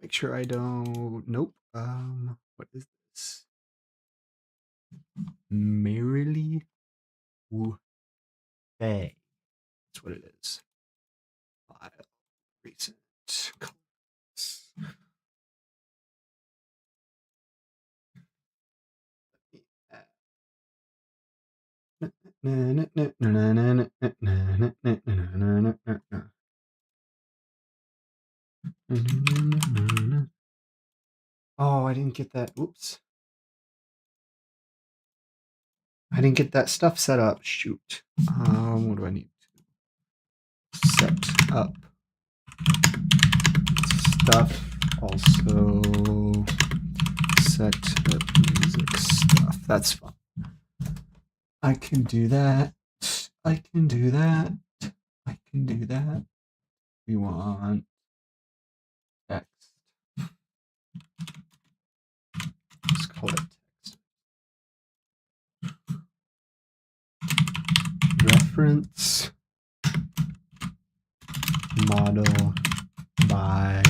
Make sure I don't. Nope. What is this? Merrily Wu Fei. That's what it is. File. Recent. Colors. Oh, I didn't get that. Oops. I didn't get that stuff set up. Shoot. What do I need to set up? Stuff. Also set up music stuff. That's fine. I can do that. I can do that. I can do that. We want text. Let's call it text. Reference model by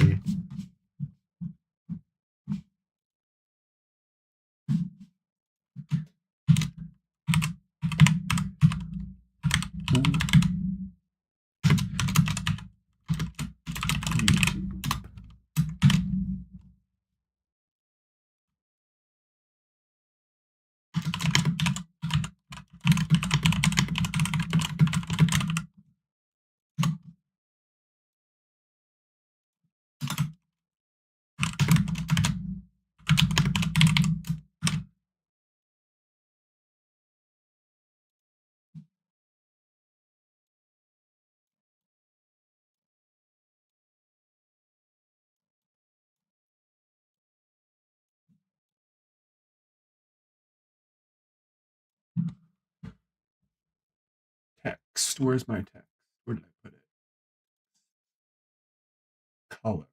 text. Where's my text? Where did I put it? Color.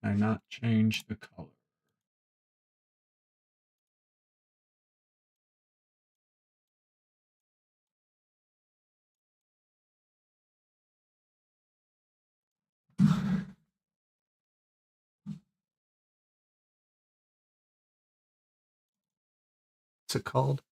Can I not change the color? What's it called?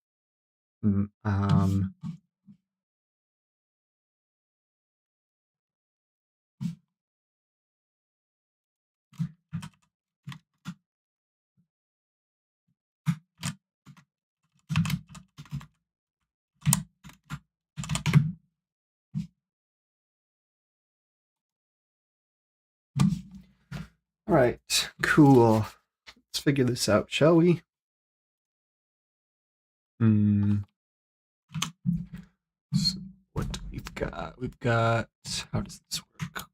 All right, cool. Let's figure this out, shall we? So what we've got? We've got. How does this work?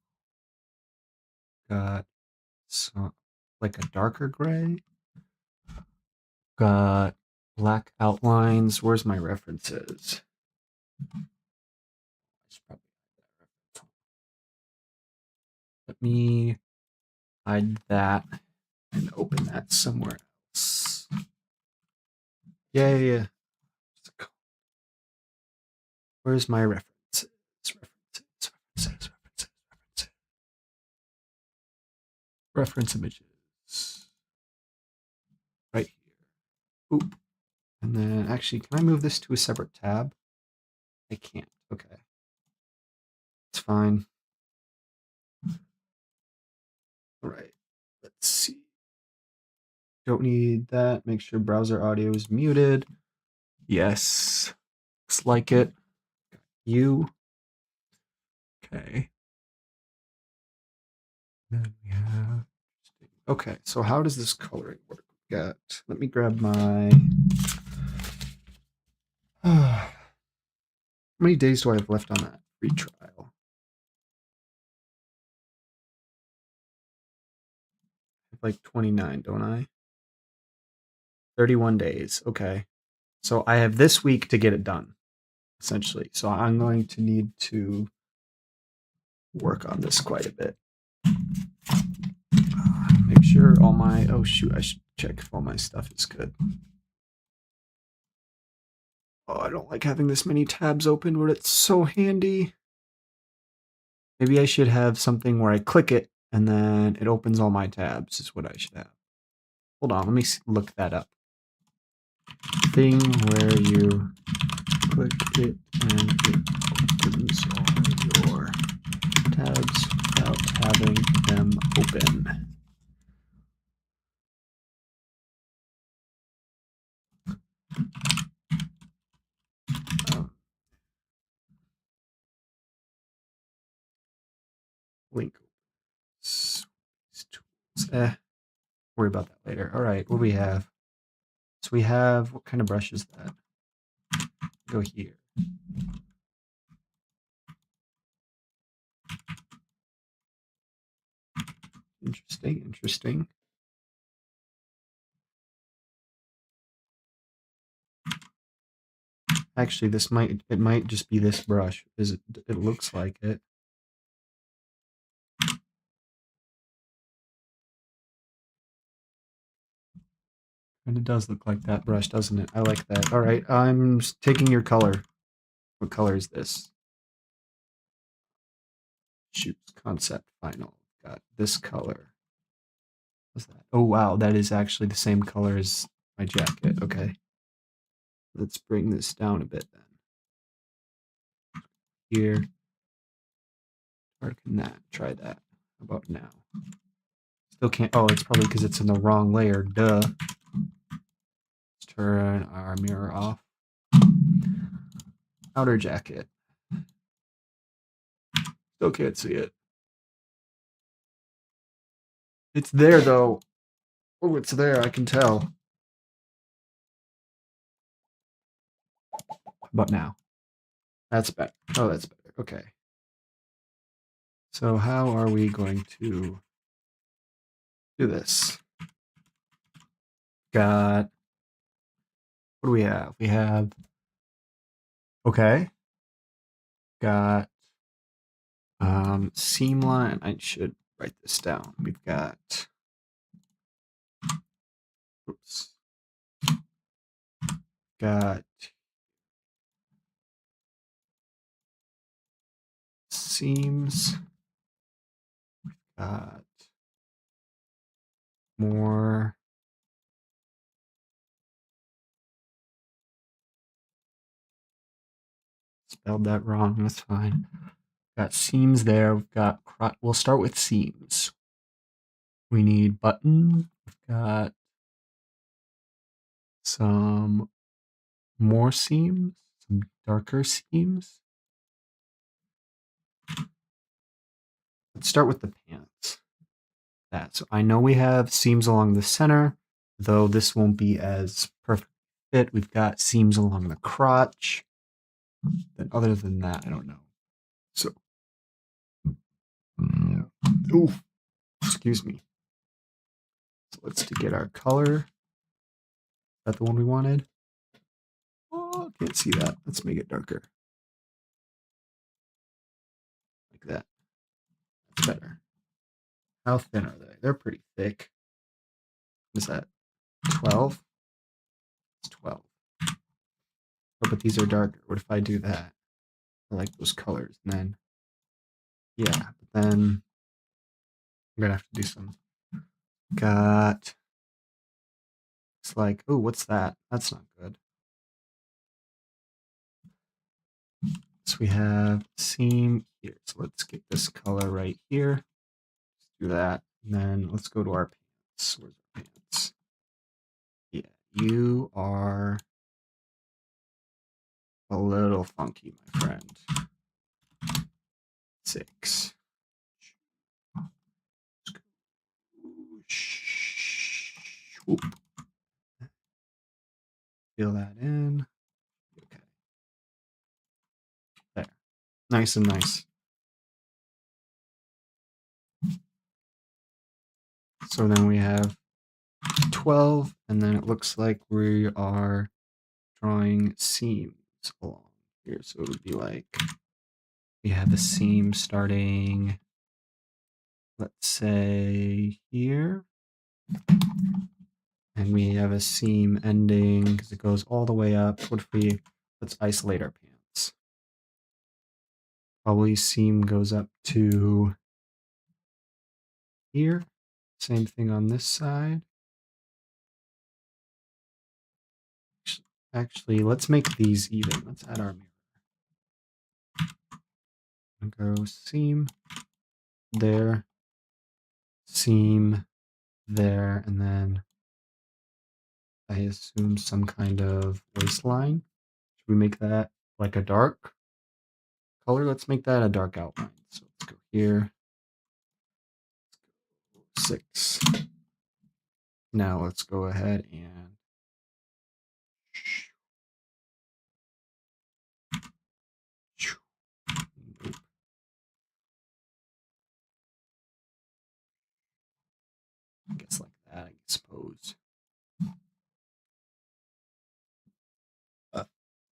Got some like a darker gray. Got black outlines. Where's my references? Let me hide that and open that somewhere else. Yeah. Where's my references? Reference images. Right here. Oop. And then actually, can I move this to a separate tab? I can't. Okay. It's fine. All right. Let's see. Don't need that. Make sure browser audio is muted. Yes. Looks like it. You. Okay. Then we have. Okay, so how does this coloring work? Got. Let me grab my. How many days do I have left on that free trial? I have like 29, don't I? 31 days. Okay. So I have this week to get it done, essentially. So I'm going to need to work on this quite a bit. Make sure all my. Oh, shoot. I should check if all my stuff is good. Oh, I don't like having this many tabs open, but it's so handy. Maybe I should have something where I click it and then it opens all my tabs is what I should have. Hold on, let me look that up. Thing where you click it and it opens all your tabs without having them open. Link tools. Worry about that later. All right, what do we have? So we have, what kind of brush is that? Go here. Interesting, interesting. Actually, it might just be this brush. It looks like it. And it does look like that brush, doesn't it? I like that. All right, I'm taking your color. What color is this? Shoot, concept final. Got this color. What's that? Oh, wow, that is actually the same color as my jacket. Okay. Let's bring this down a bit then. Here. Darken that. Try that. How about now? Still can't. Oh, it's probably because it's in the wrong layer. Duh. Let's turn our mirror off. Outer jacket. Still can't see it. It's there though. Oh, it's there. I can tell. How about now? That's better. Oh, that's better. Okay. So how are we going to do this? Got, what do we have? We have, okay. Got seam line. I should write this down. We've got, oops. Got seams. Got more. Spelled that wrong. That's fine. Got seams there. We've got. We'll start with seams. We need button. We've got some more seams, some darker seams. Let's start with the pants. That. So I know we have seams along the center, though this won't be as perfect fit. We've got seams along the crotch. Then other than that, I don't know. So, ooh, excuse me. So let's get our color. Is that the one we wanted? Oh, can't see that. Let's make it darker. Like that. That's better. How thin are they? They're pretty thick. What is that? 12? It's 12. Oh, but these are darker. What if I do that? I like those colors. And then, yeah, but then I'm going to have to do some. Got, it's like, oh, what's that? That's not good. So we have seam here. So let's get this color right here. Let's do that. And then let's go to our pants. Where's our pants? Yeah, you are a little funky, my friend. 6. Whoop. Fill that in. Okay. There. Nice and nice. So then we have 12, and then it looks like we are drawing seams along here. So it would be like we have a seam starting, let's say, here. And we have a seam ending because it goes all the way up. What if we let's isolate our pants. Probably seam goes up to here. Same thing on this side. Actually, let's make these even. Let's add our mirror. Go seam there, seam there, and then I assume some kind of waistline. Should we make that like a dark color? Let's make that a dark outline. So let's go here. 6. Now let's go ahead and I guess like that, I suppose.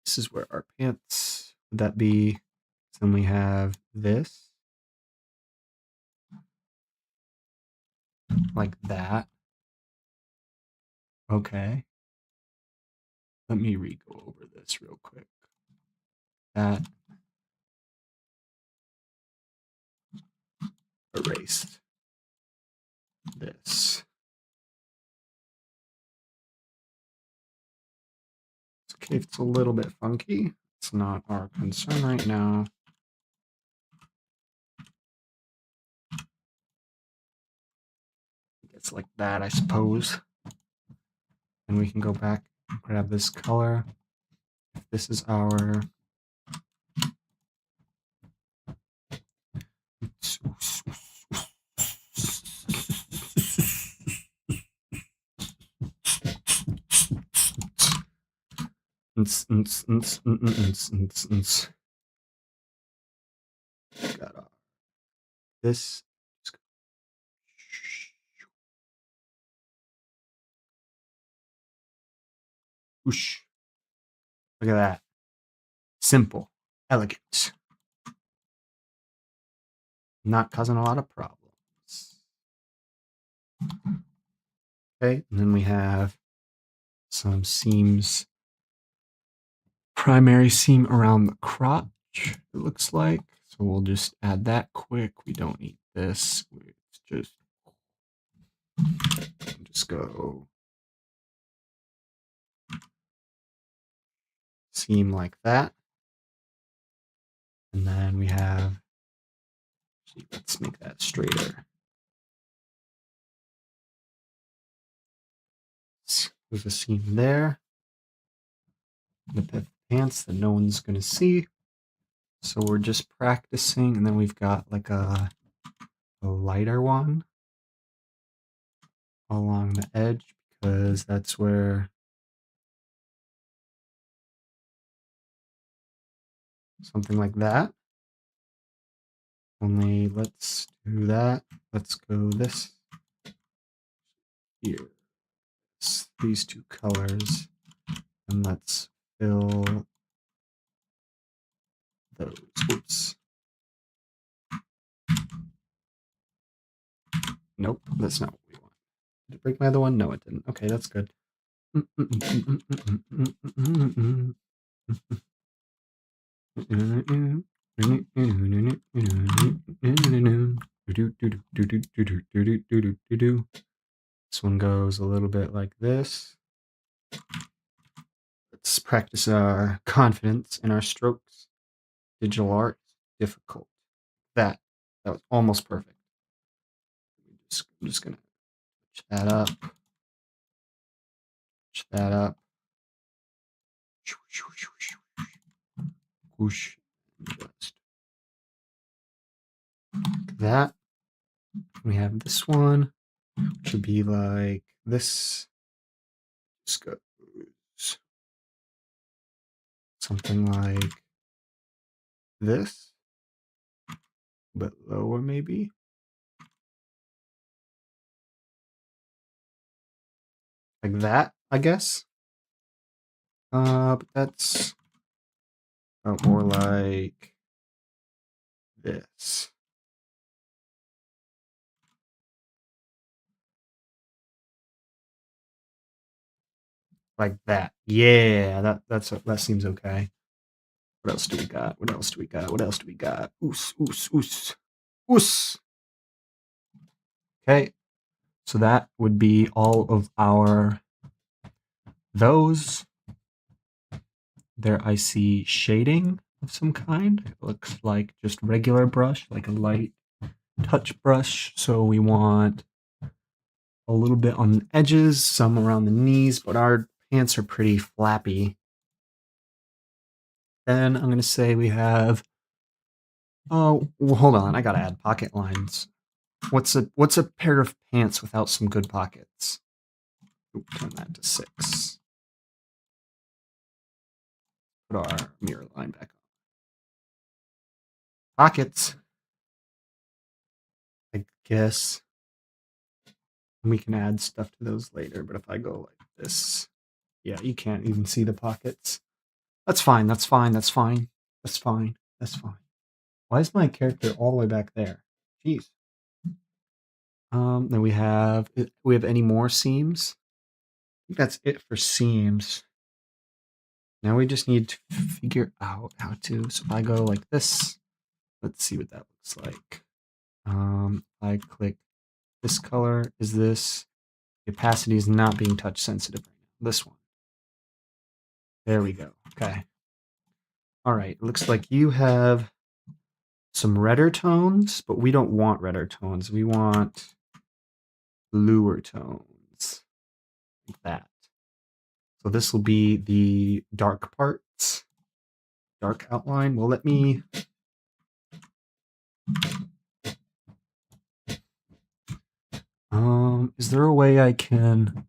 This is where our pants would that be? Then we have this like that. Okay. Let me re-go over this real quick. That erased this. Okay, it's a little bit funky. It's not our concern right now. It's like that, I suppose. And we can go back and grab this color. If this is our got this. Whoosh. Look at that. Simple, elegant, not causing a lot of problems. Okay, and then we have some seams. Primary seam around the crotch, it looks like. So we'll just add that quick. We don't need this. It's just go seam like that. And then we have, let's make that straighter. There's a seam there. The pants that no one's going to see. So we're just practicing. And then we've got like a lighter one along the edge because that's where something like that. Only let's do that. Let's go this here. These two colors. And let's fill those. Oops. Nope, that's not what we want. Did it break my other one? No, it didn't. Okay, that's good. This one goes a little bit like this. Let's practice our confidence in our strokes. Digital art, difficult. That was almost perfect. I'm just gonna touch that up. Touch that up. Whoosh. Just like that. We have this one, which would be like this. Just goes something like this, but lower maybe. Like that, I guess. But that's more like this. Like that. Yeah, that seems okay. What else do we got? What else do we got? What else do we got? Oos, oos, oos, oos. Okay, so that would be all of our those. There I see shading of some kind. It looks like just regular brush, like a light touch brush. So we want a little bit on the edges, some around the knees, but our pants are pretty flappy. Then I'm going to say we have, oh, well, hold on. I got to add pocket lines. What's a pair of pants without some good pockets? Ooh, turn that to 6. Put our mirror line back on. Pockets. I guess we can add stuff to those later, but if I go like this, yeah, you can't even see the pockets. That's fine. That's fine. That's fine. That's fine. That's fine. Why is my character all the way back there? Jeez. Then we have any more seams? I think that's it for seams. Now we just need to figure out how to. So if I go like this, let's see what that looks like. I click this color. Is this opacity is not being touch sensitive right now? This one. There we go. Okay. All right. Looks like you have some redder tones, but we don't want redder tones. We want bluer tones, like that. So this will be the dark parts, dark outline. Well, let me. Is there a way I can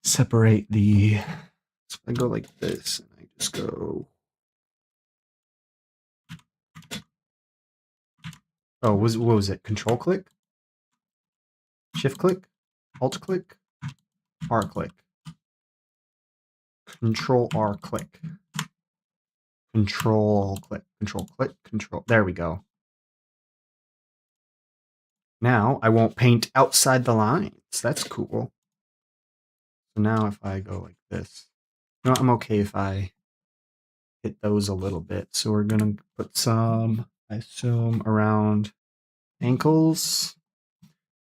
separate the? So I go like this, and I just go. Oh, what was it? Control click, shift click, alt click, R click, Control R click, Control click, Control click, Control. There we go. Now I won't paint outside the lines. That's cool. So now if I go like this, you know, I'm okay if I hit those a little bit. So we're gonna put some, I assume, around ankles.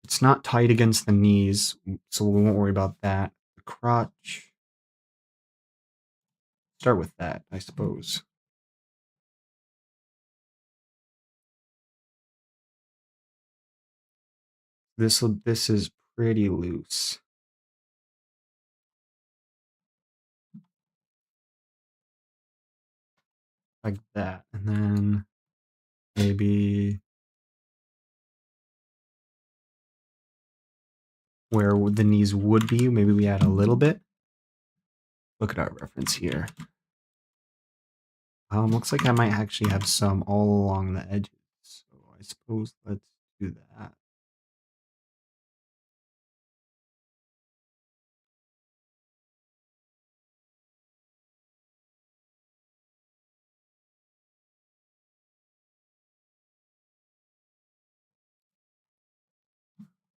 It's not tight against the knees, so we won't worry about that. The crotch. Start with that, I suppose. This is pretty loose. Like that. And then maybe where the knees would be, maybe we add a little bit. Look at our reference here. Looks like I might actually have some all along the edges. So I suppose let's do that.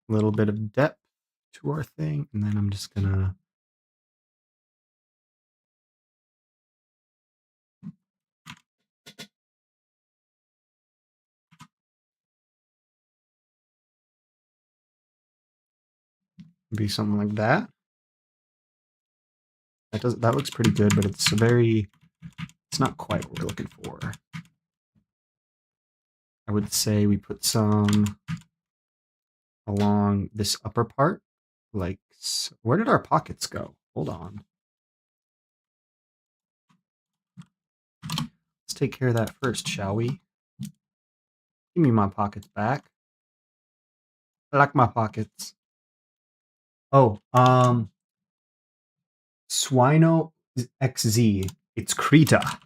A little bit of depth to our thing, and then I'm just gonna be something like that. That looks pretty good, but it's not quite what we're looking for. I would say we put some along this upper part. Like, where did our pockets go? Hold on. Let's take care of that first, shall we? Give me my pockets back. I like my pockets. Oh, Swino XZ. It's Krita.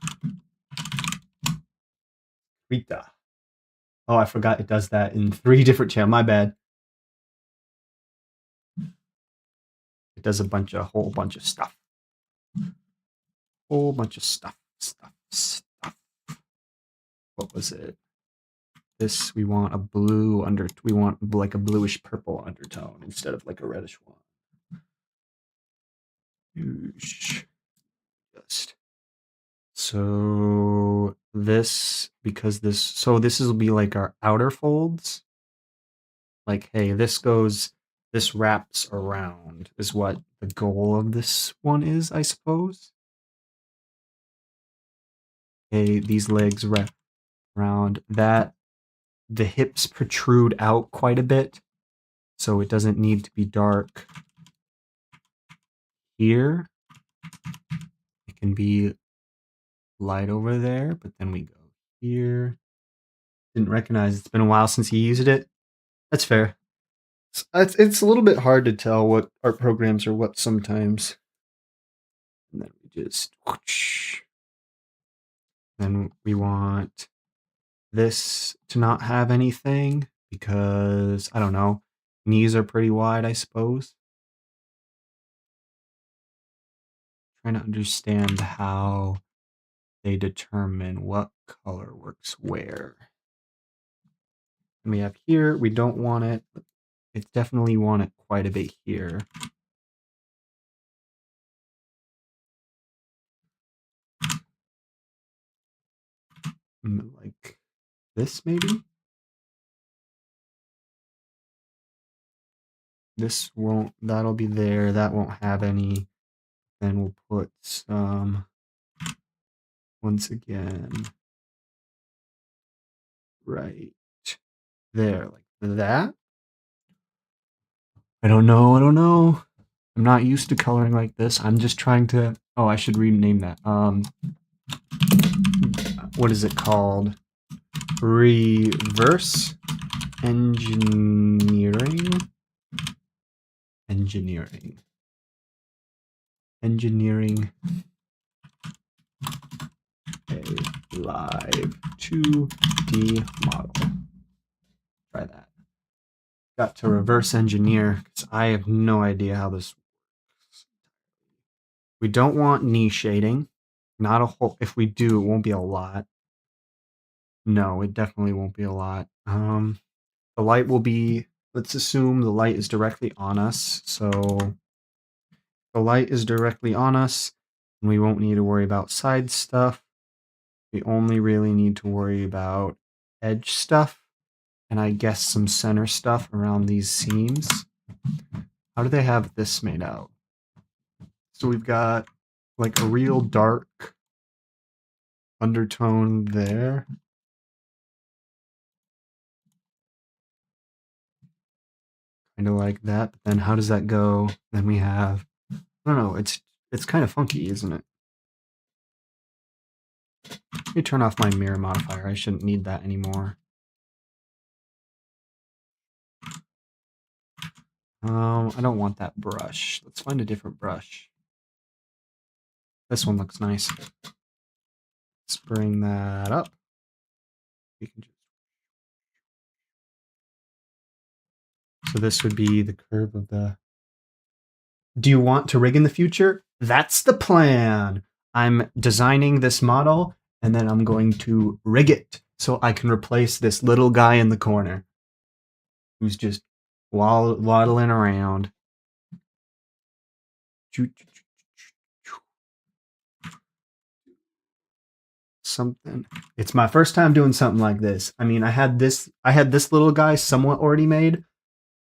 Krita. Oh, I forgot it does that in 3 different channels. My bad. It does a whole bunch of stuff. Whole bunch of stuff. What was it? This, we want we want like a bluish purple undertone instead of like a reddish one. Just So this, because this will be like our outer folds. Like, hey, this wraps around is what the goal of this one is, I suppose. Hey, these legs wrap around that. The hips protrude out quite a bit, so it doesn't need to be dark here. It can be light over there, but then we go here. Didn't recognize, it's been a while since you used it. That's fair. It's a little bit hard to tell what art programs are what sometimes. And then we just whoosh. Then we want this to not have anything because I don't know. Knees are pretty wide, I suppose. Trying to understand how they determine what color works where. And we have here, we don't want it. It's definitely want it quite a bit here. Like this, maybe? This won't, that'll be there. That won't have any. Then we'll put some, once again, right there, like that. I don't know. I'm not used to coloring like this. I'm just trying to, oh, I should rename that. What is it called? Reverse engineering. Engineering a live 2D model. Try that. Got to reverse engineer because I have no idea how this works. We don't want knee shading. Not a whole. If we do, it won't be a lot. No, it definitely won't be a lot. The light will be, let's assume the light is directly on us. So the light is directly on us, and we won't need to worry about side stuff. We only really need to worry about edge stuff, and I guess some center stuff around these seams. How do they have this made out? So we've got like a real dark undertone there. Kind of like that. But then how does that go? Then we have, I don't know, it's kind of funky, isn't it? Let me turn off my mirror modifier. I shouldn't need that anymore. I don't want that brush. Let's find a different brush. This one looks nice. Let's bring that up. We can just... So this would be the curve of the... Do you want to rig in the future? That's the plan. I'm designing this model, and then I'm going to rig it so I can replace this little guy in the corner who's just waddling around. Something. It's my first time doing something like this. I mean, I had this little guy somewhat already made.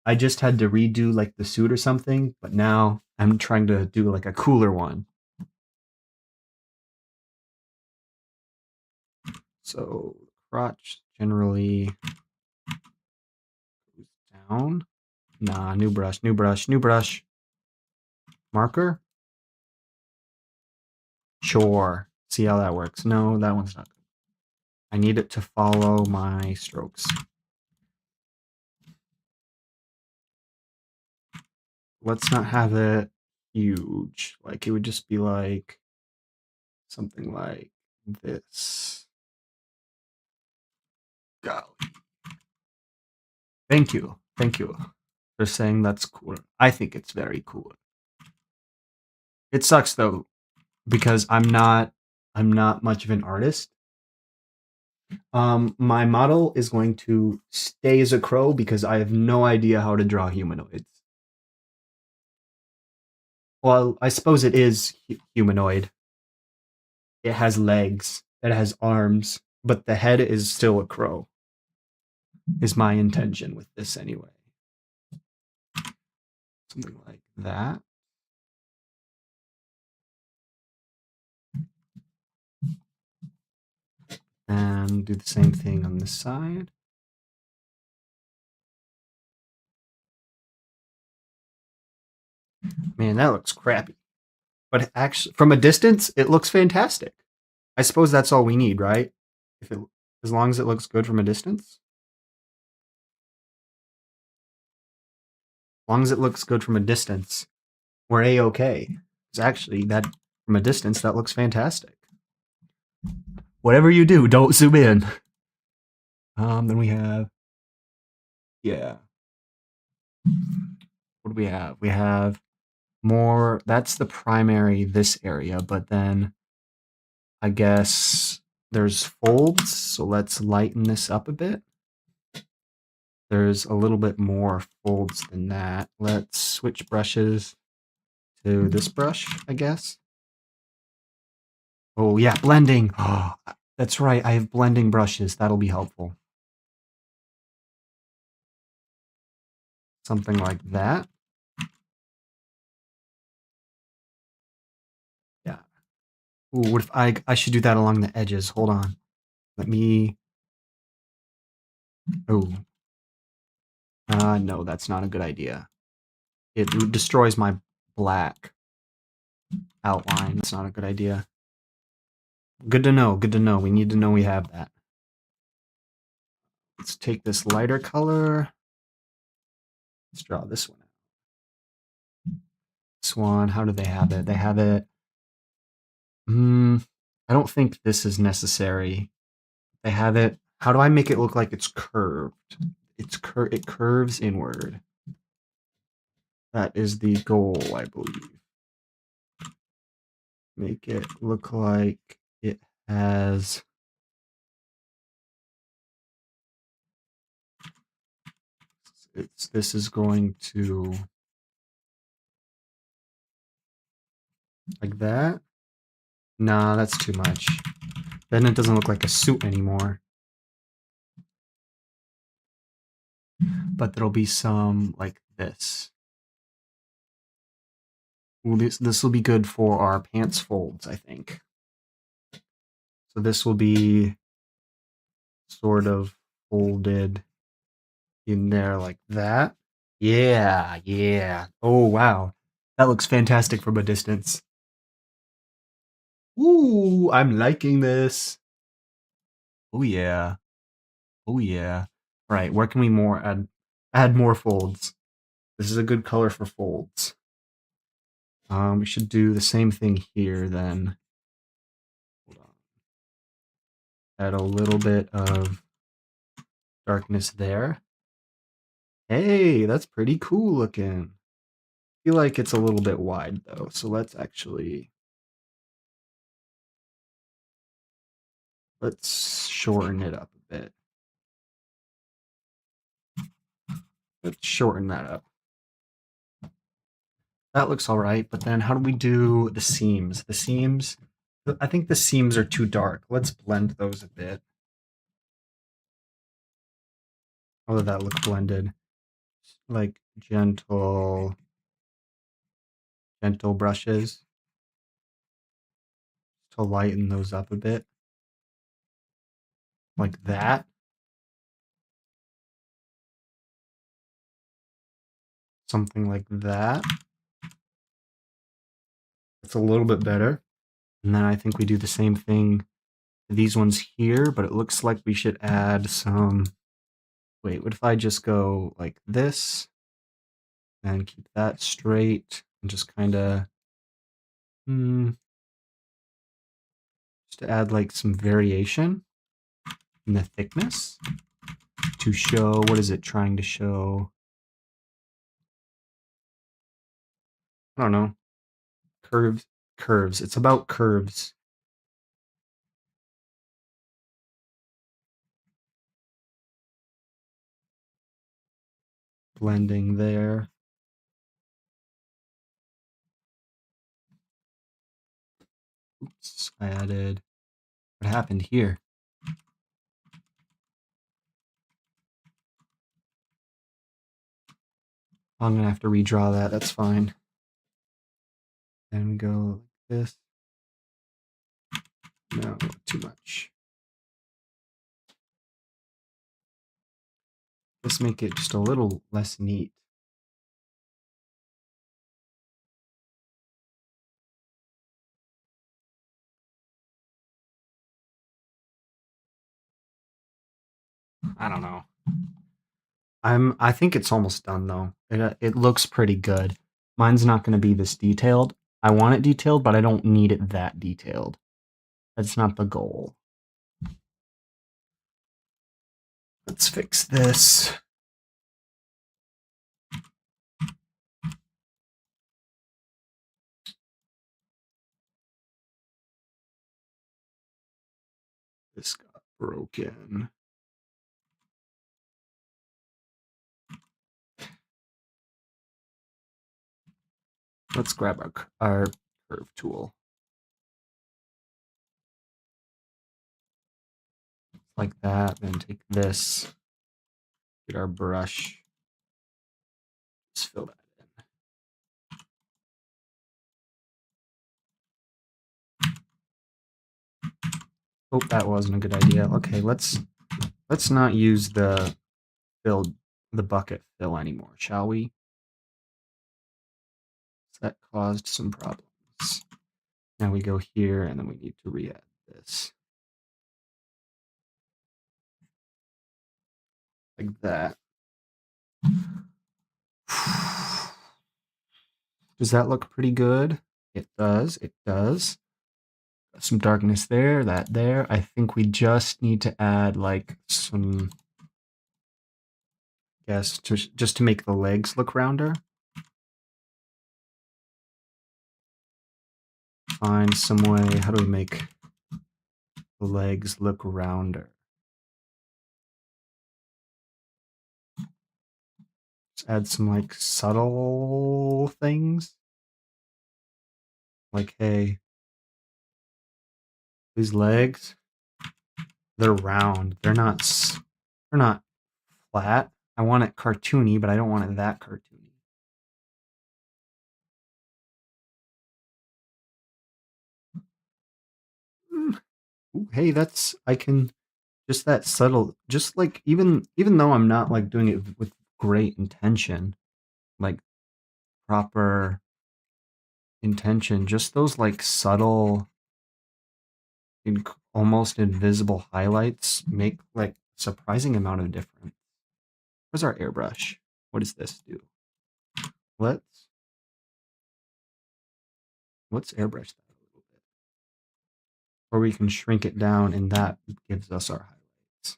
I just had to redo like the suit or something, but now I'm trying to do like a cooler one. So crotch generally goes down. Nah, new brush. Marker? Sure. See how that works. No, that one's not good. I need it to follow my strokes. Let's not have it huge. Like it would just be like something like this. Golly. Thank you for saying that's cool. I think it's very cool. It sucks though because I'm not much of an artist. My model is going to stay as a crow because I have no idea how to draw humanoids. Well, I suppose it is humanoid. It has legs. It has arms, but the head is still a crow. Is my intention with this anyway. Something like that. And do the same thing on this side. Man, that looks crappy. But actually, from a distance, it looks fantastic. I suppose that's all we need, right? If it, as long as it looks good from a distance. As long as it looks good from a distance, we're a-okay. It's actually that from a distance that looks fantastic. Whatever you do, don't zoom in. Then we have, yeah. What do we have? We have more. That's the primary this area, but then I guess there's folds. So let's lighten this up a bit. There's a little bit more folds than that. Let's switch brushes to this brush, I guess. Oh yeah, blending. Oh, that's right. I have blending brushes. That'll be helpful. Something like that. Yeah. Ooh, what if I should do that along the edges? Hold on. Let me. Oh. No, that's not a good idea. It destroys my black outline. That's not a good idea. Good to know. Good to know. We need to know we have that. Let's take this lighter color. Let's draw this one out. This one, how do they have it? They have it. I don't think this is necessary. They have it. How do I make it look like it's curved? It curves inward. That is the goal, I believe. Make it look like it has. This is going to like that. Nah, that's too much. Then it doesn't look like a suit anymore. But there'll be some like this. Well, this will be good for our pants folds, I think. So this will be sort of folded in there like that. Yeah, yeah. Oh, wow. That looks fantastic from a distance. Ooh, I'm liking this. Oh, yeah. Oh, yeah. All right, where can we add more folds? This is a good color for folds. We should do the same thing here then. Hold on. Add a little bit of darkness there. Hey, that's pretty cool looking. I feel like it's a little bit wide though, so let's shorten it up a bit. Let's shorten that up. That looks all right, but then how do we do the seams? The seams, I think the seams are too dark. Let's blend those a bit. How did that look blended? Like gentle brushes to lighten those up a bit. Like that. Something like that. It's a little bit better. And then I think we do the same thing to these ones here, but it looks like we should add some. Wait, what if I just go like this and keep that straight and just kind of just to add like some variation in the thickness to show, what is it trying to show? I don't know. Curves. It's about curves. Blending there. Oops. I added... What happened here? I'm gonna have to redraw that, that's fine. Then we go like this. No, too much. Let's make it just a little less neat. I don't know. I think it's almost done though. It looks pretty good. Mine's not going to be this detailed. I want it detailed, but I don't need it that detailed. That's not the goal. Let's fix this. This got broken. Let's grab our curve tool. Like that, then take this, get our brush, just fill that in. Oh, that wasn't a good idea. Okay, let's not use the bucket fill anymore, shall we? That caused some problems. Now we go here, and then we need to re-add this. Like that. Does that look pretty good? It does, it does. Some darkness there, that there. I think we just need to add like some, just to make the legs look rounder. Find some way, how do we make the legs look rounder? Let's add some like subtle things. Like, hey, these legs, they're round. They're not flat. I want it cartoony, but I don't want it that cartoony. Ooh, hey, that's, I can, just that subtle, just like, even though I'm not like doing it with great intention, like proper intention, just those like subtle, almost invisible highlights make like surprising amount of difference. Where's our airbrush? What does this do? Let's airbrush that a little bit. Or we can shrink it down and that gives us our highlights.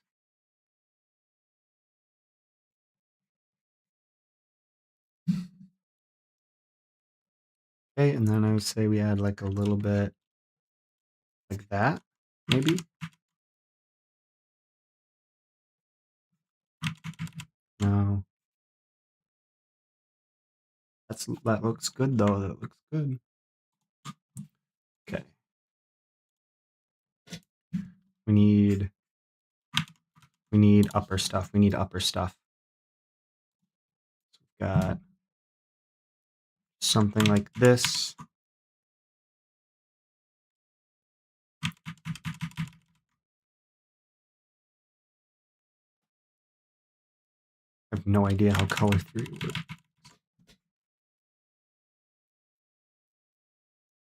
Okay, and then I would say we add like a little bit like that, maybe? No. That looks good though, that looks good. Okay. We need upper stuff. We need upper stuff. So we've got something like this. I have no idea how color theory works.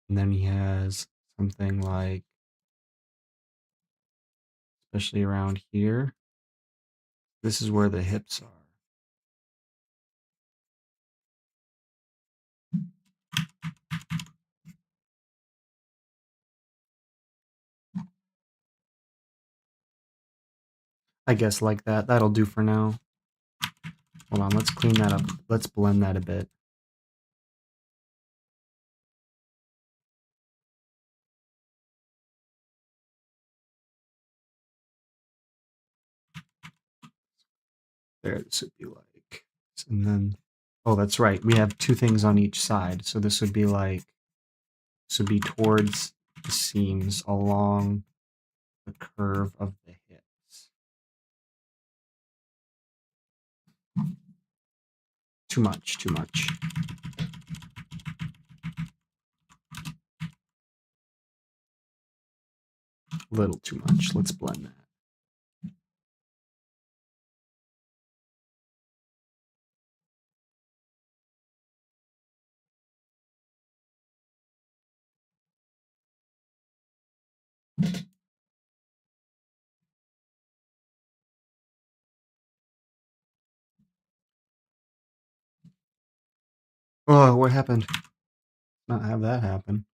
And then he has something like, especially around here, this is where the hips are. I guess like that. That'll do for now. Hold on, let's clean that up. Let's blend that a bit. There, this would be like, and then, oh, that's right. We have two things on each side. So this would be like, this would be towards the seams along the curve of the hips. Too much, too much. A little too much. Let's blend that. Oh, what happened? Not have that happen.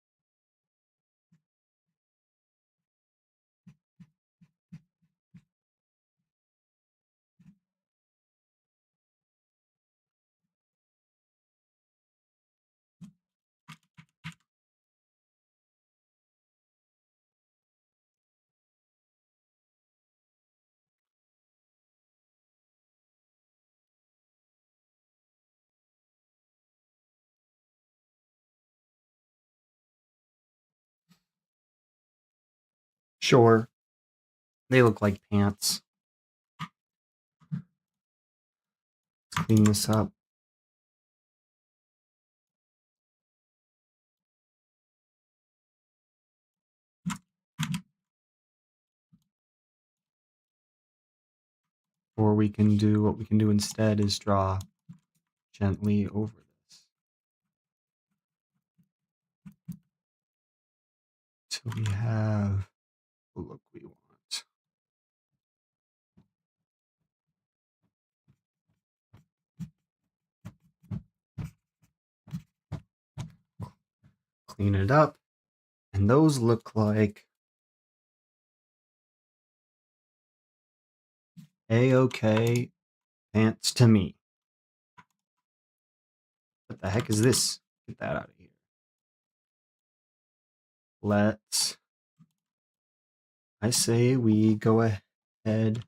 Sure. They look like pants. Let's clean this up. Or we can do what we can do instead is draw gently over this till we have the look we want. Clean it up, and those look like A-OK pants to me. What the heck is this? Get that out of here. I say we go ahead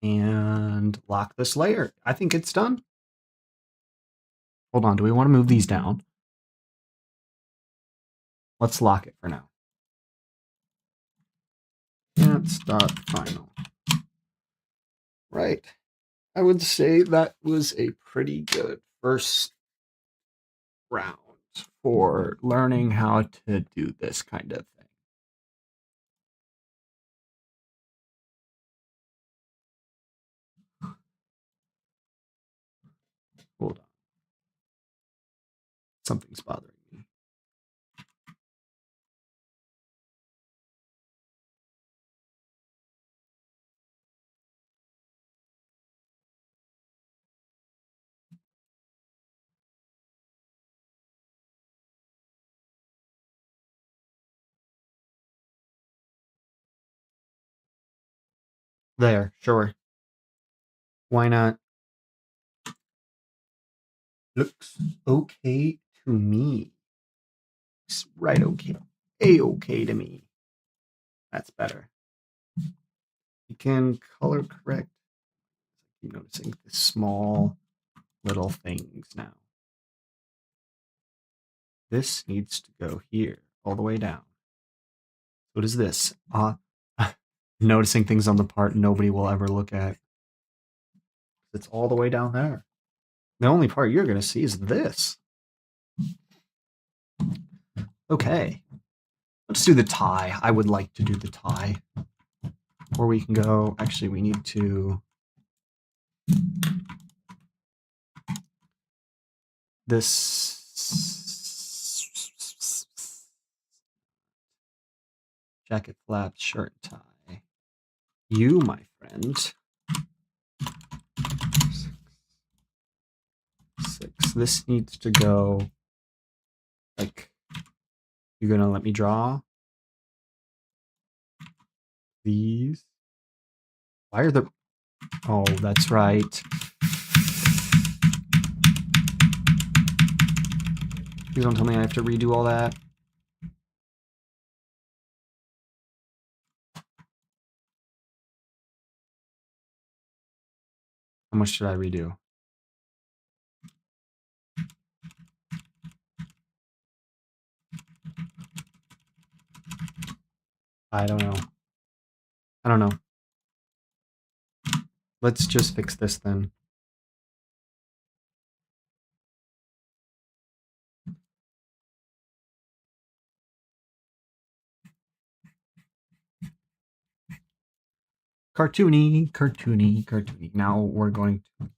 and lock this layer. I think it's done. Hold on, do we want to move these down? Let's lock it for now. Pants.final. Right. I would say that was a pretty good first round for learning how to do this kind of thing. Hold on. Something's bothering me. There, sure. Why not? Looks okay to me. Looks right okay. A-okay to me. That's better. You can color correct. I'm noticing the small little things now. This needs to go here, all the way down. What is this? Noticing things on the part nobody will ever look at. It's all the way down there. The only part you're going to see is this. Okay. Let's do the tie. I would like to do the tie. Or we can go... Actually, we need to... This... Jacket, flaps, shirt, tie. You, my friend... 6. This needs to go... Like... You're going to let me draw? These? Why are the... Oh, that's right. Please don't tell me I have to redo all that. How much should I redo? I don't know. I don't know. Let's just fix this then. Cartoony, cartoony, cartoony. Now we're going to...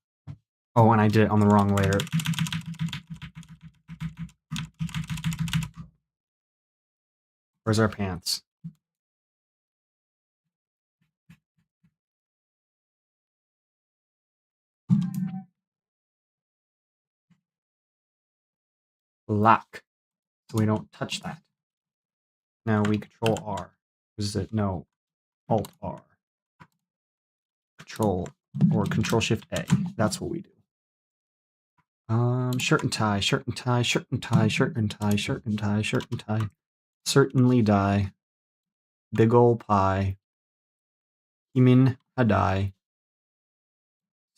Oh, and I did it on the wrong layer. Where's our pants? Lock. So we don't touch that. Now we Control R. Is it? No. Alt R. Control or Control Shift A. That's what we do. Shirt and tie, shirt and tie, shirt and tie, shirt and tie, shirt and tie, shirt and tie. Certainly die. Big ol' pie. Himin hadai.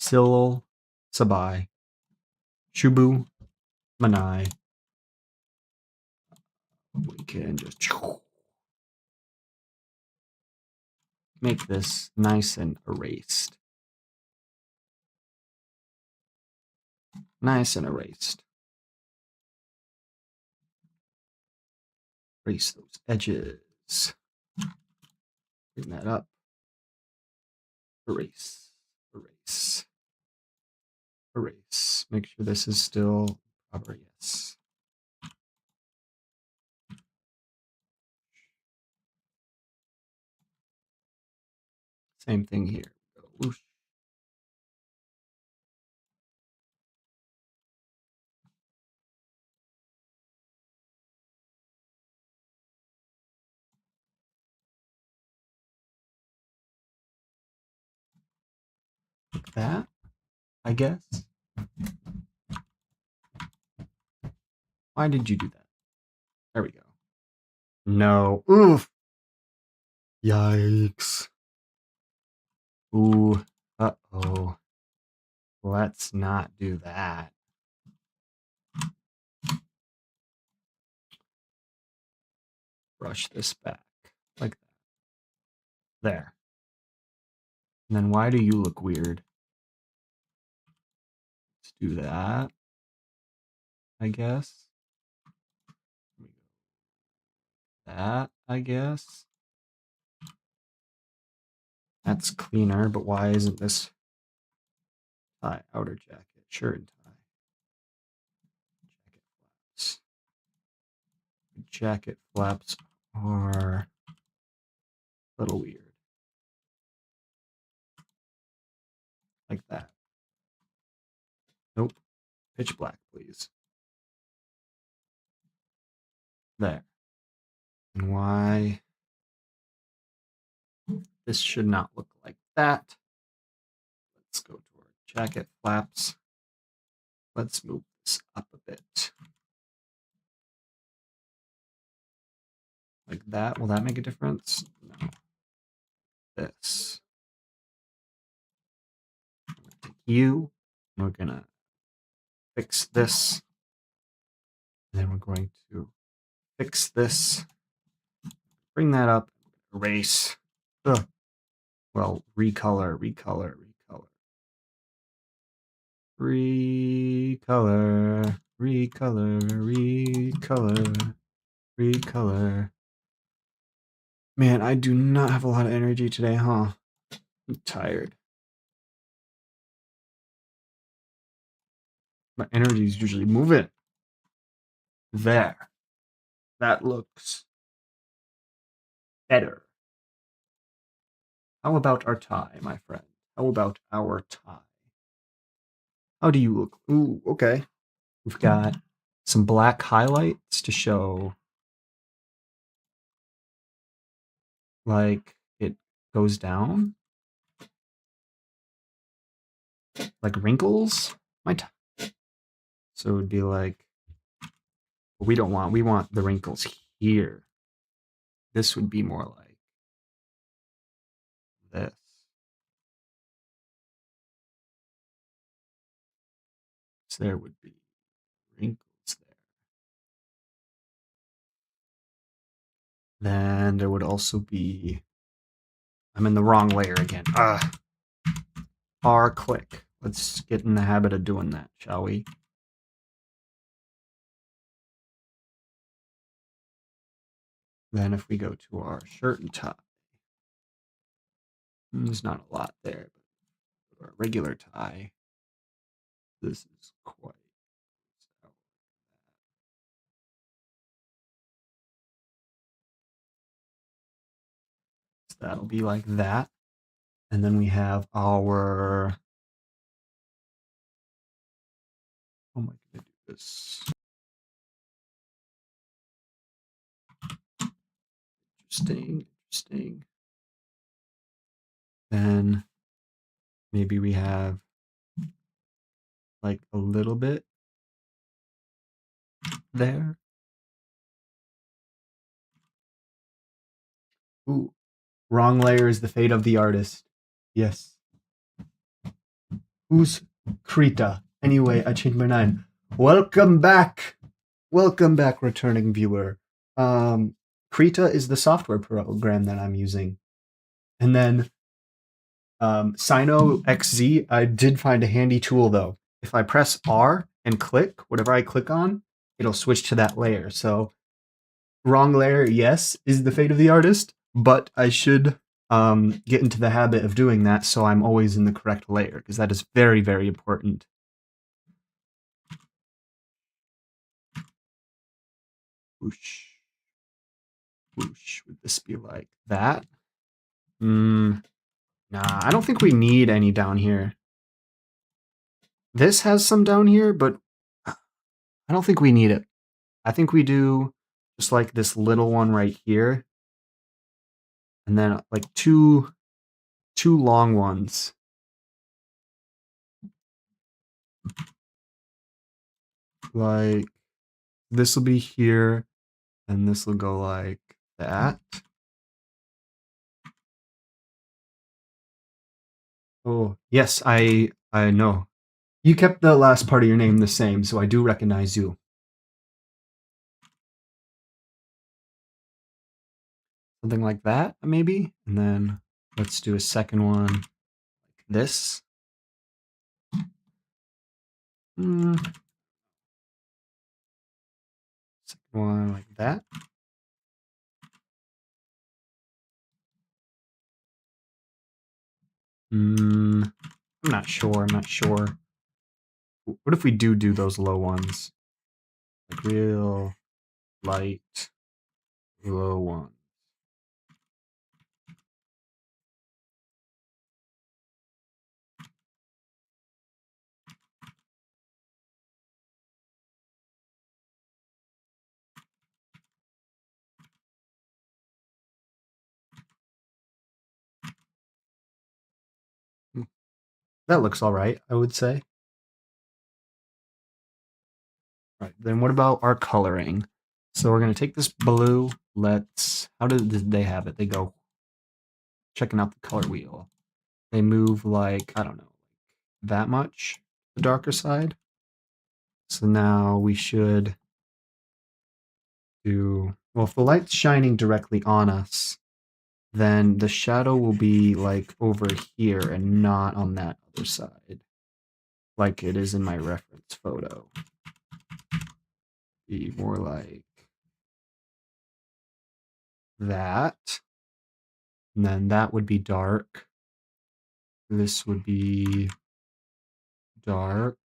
Silil sabai. Shubu manai. We can just make this nice and erased. Nice and erased. Erase those edges. Bring that up. Erase. Erase. Erase. Make sure this is still proper. Yes. Same thing here. Whoosh. Like that, I guess. Why did you do that? There we go. No. Oof. Yikes. Ooh. Uh-oh. Let's not do that. Brush this back. Like that. There. And then why do you look weird? Let's do that, I guess. That, I guess. That's cleaner, but why isn't this tie? Outer jacket, shirt and tie. Jacket flaps are a little weird. Like that. Nope. Pitch black, please. There. And why this should not look like that. Let's go to our jacket flaps. Let's move this up a bit. Like that. Will that make a difference? No. This. Take you. We're gonna fix this. And then we're going to fix this. Bring that up. Erase. Ugh. Well, recolor, recolor, recolor. Recolor, recolor, recolor, recolor. Man, I do not have a lot of energy today, huh? I'm tired. My energy is usually moving. There. That looks better. How about our tie, my friend? How about our tie? How do you look? Ooh, okay. We've got some black highlights to show like it goes down. Like wrinkles. So it would be like, we want the wrinkles here. This would be more like this. So there would be wrinkles there. Then there would also be, I'm in the wrong layer again. R click. Let's get in the habit of doing that, shall we? Then if we go to our shirt and tie, there's not a lot there, but our regular tie, this is quite. So that'll be like that. And then we have our, oh my goodness. Interesting. Then maybe we have like a little bit there. Ooh, wrong layer is the fate of the artist. Yes. Who's Krita? Anyway, I changed my name. Welcome back. Welcome back, returning viewer. Krita is the software program that I'm using. And then Sino XZ, I did find a handy tool though. If I press R and click, whatever I click on, it'll switch to that layer. So wrong layer, yes, is the fate of the artist, but I should get into the habit of doing that so I'm always in the correct layer, because that is very, very important. Whoosh. Whoosh. Would this be like that? Nah, I don't think we need any down here. This has some down here, but I don't think we need it. I think we do just like this little one right here. And then like two long ones. Like this will be here, and this will go like that. Oh, yes, I know. You kept the last part of your name the same, so I do recognize you. Something like that, maybe? And then let's do a second one like this. Second one like that. I'm not sure. What if we do those low ones? Like real light, low one. That looks all right, I would say. Right, then what about our coloring? So we're going to take this blue. How did they have it? They go checking out the color wheel. They move like, I don't know, that much, the darker side. So now we should do, well, if the light's shining directly on us, then the shadow will be like over here and not on that other side, like it is in my reference photo. Be more like that. And then that would be dark. This would be dark.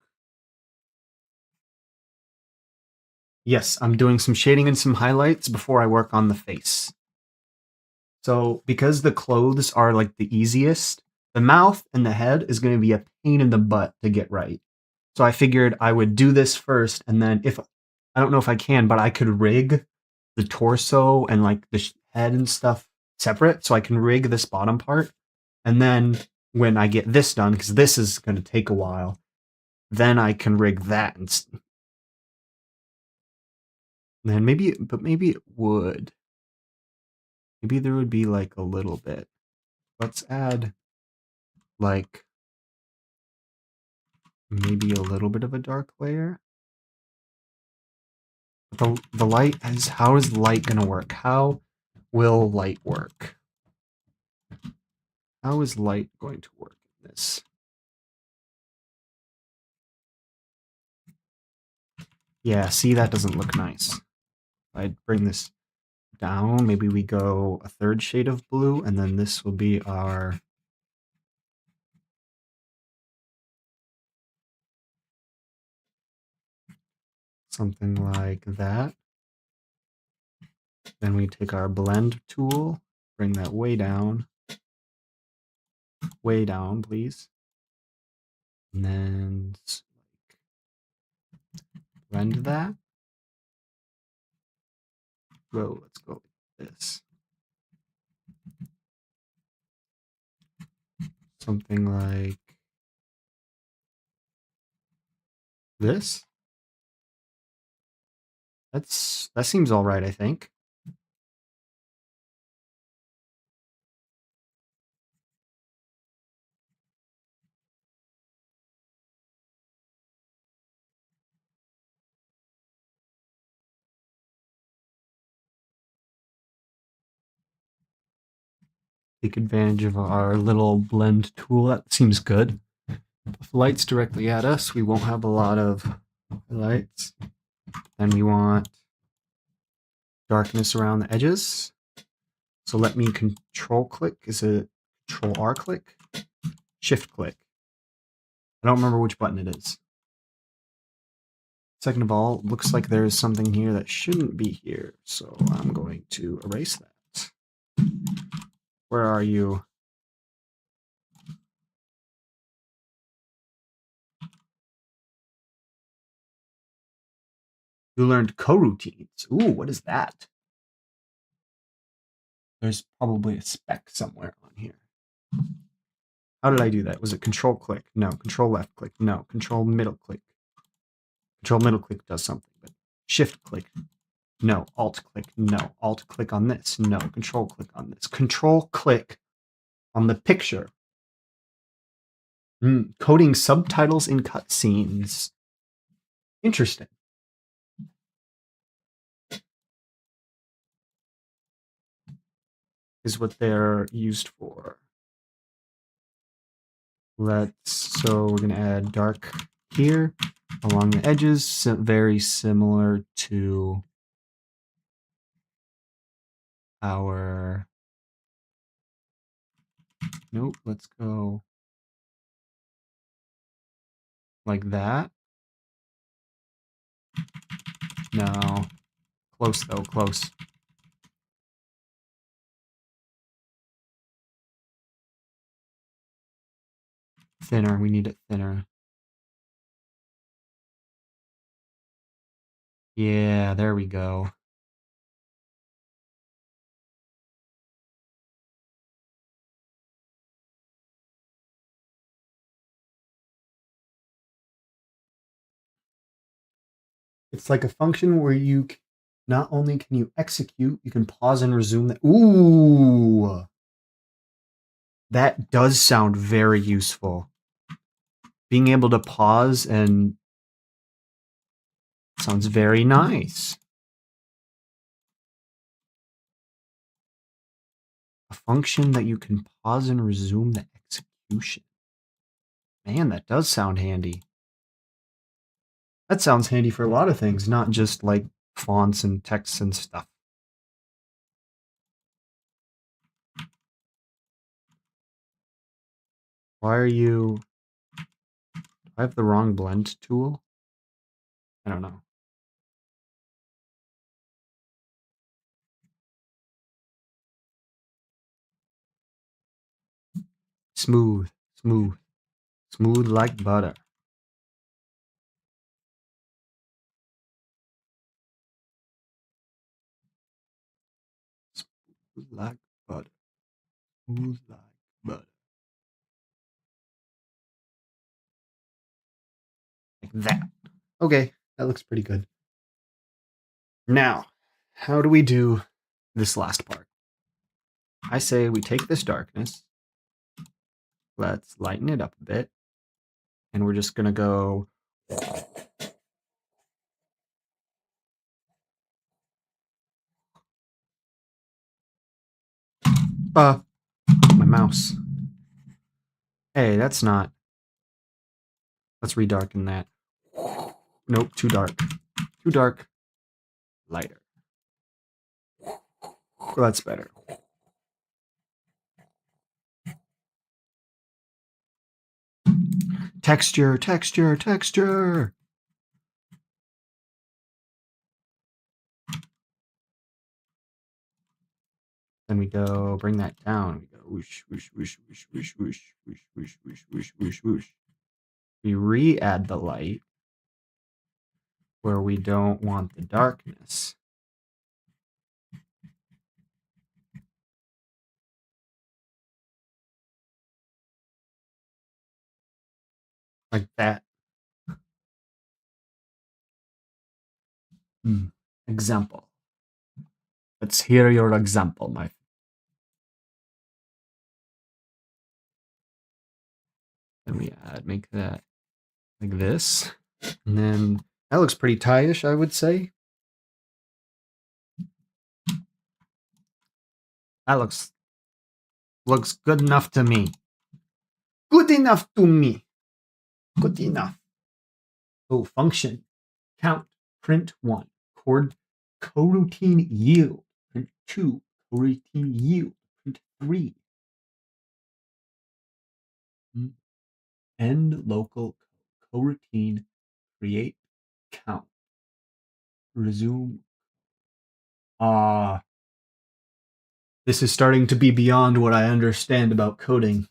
Yes, I'm doing some shading and some highlights before I work on the face. So because the clothes are like the easiest, the mouth and the head is going to be a pain in the butt to get right. So I figured I would do this first, and then if I don't know if I can, but I could rig the torso and like the head and stuff separate, so I can rig this bottom part, and then when I get this done, because this is going to take a while, then I can rig that, and then maybe it would. Maybe there would be like a little bit. Let's add like maybe a little bit of a dark layer. But the light is, how is light gonna work? How will light work? How is light going to work in this? Yeah, see, that doesn't look nice. I'd bring this down. Maybe we go a third shade of blue, and then this will be our something like that. Then we take our blend tool, bring that way down, please. And then blend that. Whoa, let's go like this. Something like this. That seems all right, I think. Take advantage of our little blend tool. That seems good. If light's directly at us, we won't have a lot of lights. Then we want darkness around the edges. So let me control click. Is it control R click? Shift click. I don't remember which button it is. Second of all, looks like there's something here that shouldn't be here. So I'm going to erase that. Where are you? You learned coroutines. Ooh, what is that? There's probably a spec somewhere on here. How did I do that? Was it control click? No. Control left click? No. Control middle click? Control middle click does something, but shift click? No. Alt click? No. Alt click on this? No. Control click on this? Control click on the picture. Coding subtitles in cutscenes. Interesting. Is what they're used for. So we're gonna add dark here along the edges, very similar to our, nope, let's go like that. No, close though, close. Thinner, we need it thinner. Yeah, there we go. It's like a function where you not only can you execute, you can pause and resume that. Ooh, that does sound very useful. Being able to pause and sounds very nice. A function that you can pause and resume the execution. Man, that does sound handy. That sounds handy for a lot of things, not just like fonts and texts and stuff. Why are you... I have the wrong blend tool? I don't know. Smooth, smooth, smooth like butter. Smooth like butter. Smooth like butter. Like that. Okay, that looks pretty good. Now, how do we do this last part? I say we take this darkness, let's lighten it up a bit, and we're just gonna go My mouse. Hey, that's not. Let's redarken that. Nope, too dark. Too dark. Lighter. That's better. Texture, texture, texture. Then we go bring that down. We go whoosh, whoosh, whoosh, whoosh, whoosh, whoosh, whoosh, whoosh, whoosh, whoosh, whoosh, whoosh. We re-add the light where we don't want the darkness. Like that. Example. Let's hear your example, my friend. Then we make that like this. And then that looks pretty tie-ish, I would say. That looks good enough to me. Good enough to me. Good enough. Oh, function. Count. Print 1. Coroutine yield. Print 2. Coroutine yield. Print 3. End local coroutine. Create count. Resume. This is starting to be beyond what I understand about coding.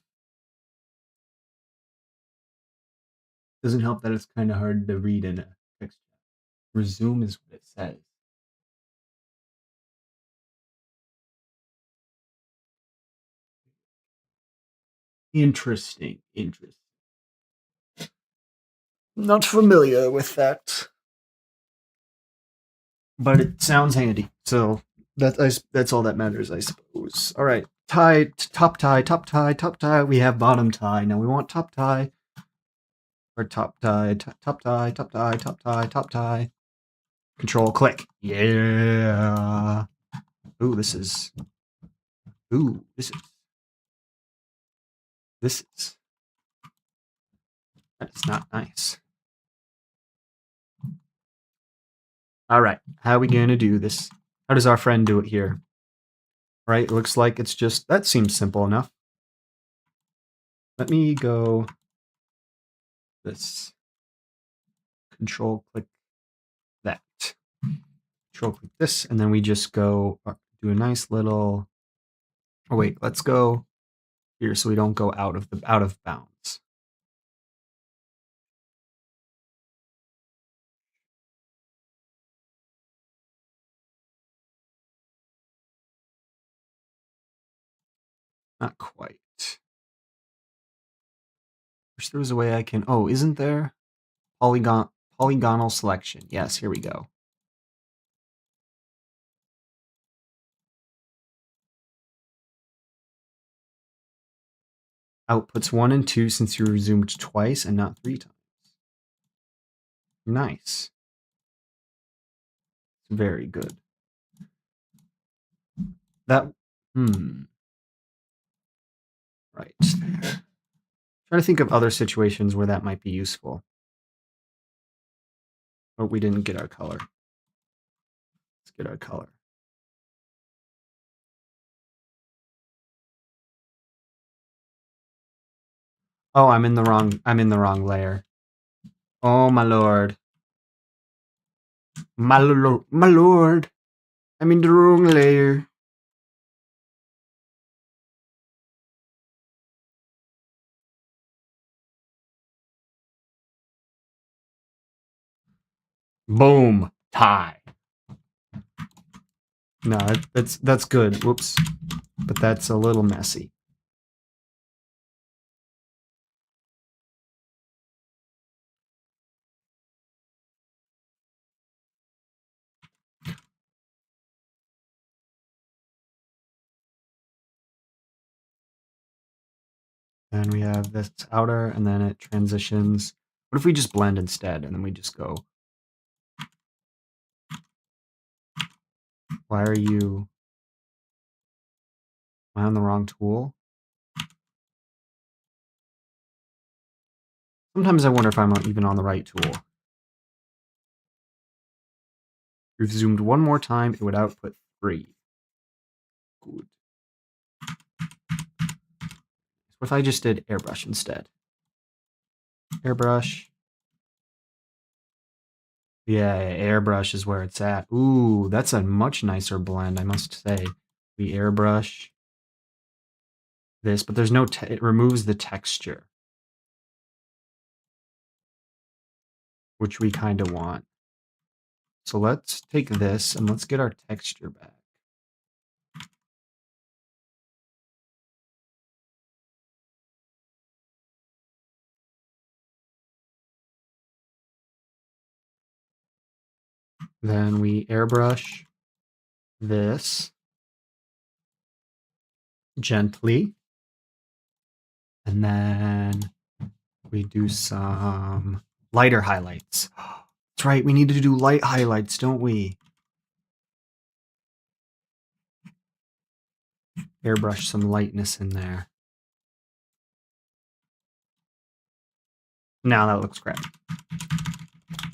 Doesn't help that it's kind of hard to read in a text. Resume is what it says. Interesting. Not familiar with that, but it sounds handy. So that's all that matters, I suppose. All right, tie, top tie, top tie, top tie. We have bottom tie. Now we want top tie. Or top tie, top tie, top tie, top tie, top tie. Control click. Yeah. Ooh, this is. This is. That is not nice. All right, how are we gonna do this? How does our friend do it here? Right, looks like it's just, that seems simple enough. Let me go this. Control click that. Control click this, and then we just go do a nice little. Oh wait, let's go here so we don't go out of bounds. Not quite. Wish there was a way I can. Oh, isn't there? Polygonal selection. Yes, here we go. Outputs 1 and 2 since you resumed twice and not 3 times. Nice. Very good. That. Right there. Trying to think of other situations where that might be useful. Oh, we didn't get our color. Let's get our color. Oh, I'm in the wrong layer. Oh my lord. My lord. I'm in the wrong layer. Boom. Tie. No, that's good. Whoops. But that's a little messy. And we have this outer, and then it transitions. What if we just blend instead, and then we just go, why are you Am I on the wrong tool? Sometimes I wonder if I'm even on the right tool. If you've zoomed one more time, it would output 3. Good. What if I just did airbrush instead? Airbrush. Yeah, airbrush is where it's at. Ooh, that's a much nicer blend, I must say. We airbrush this, but there's no, it removes the texture, which we kind of want. So let's take this and let's get our texture back. Then we airbrush this gently. And then we do some lighter highlights. That's right, we need to do light highlights, don't we? Airbrush some lightness in there. Now that looks great.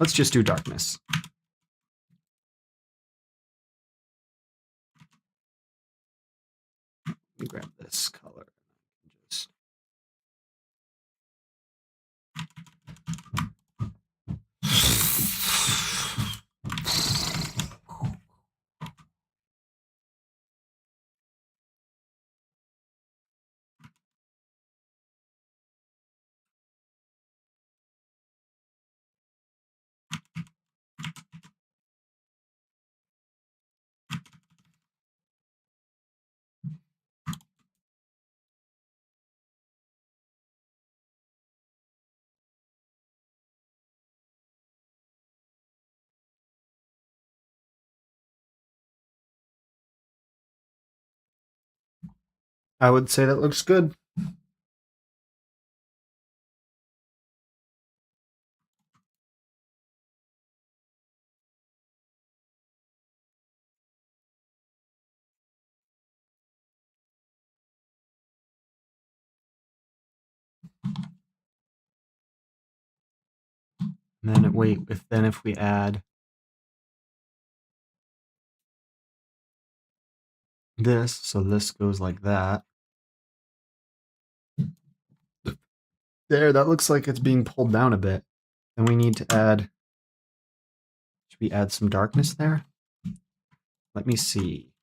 Let's just do darkness. Let me grab this color. Just I would say that looks good. And then wait, if we add this, so this goes like that. There, that looks like it's being pulled down a bit. Then we need to add, should we add some darkness there? Let me see.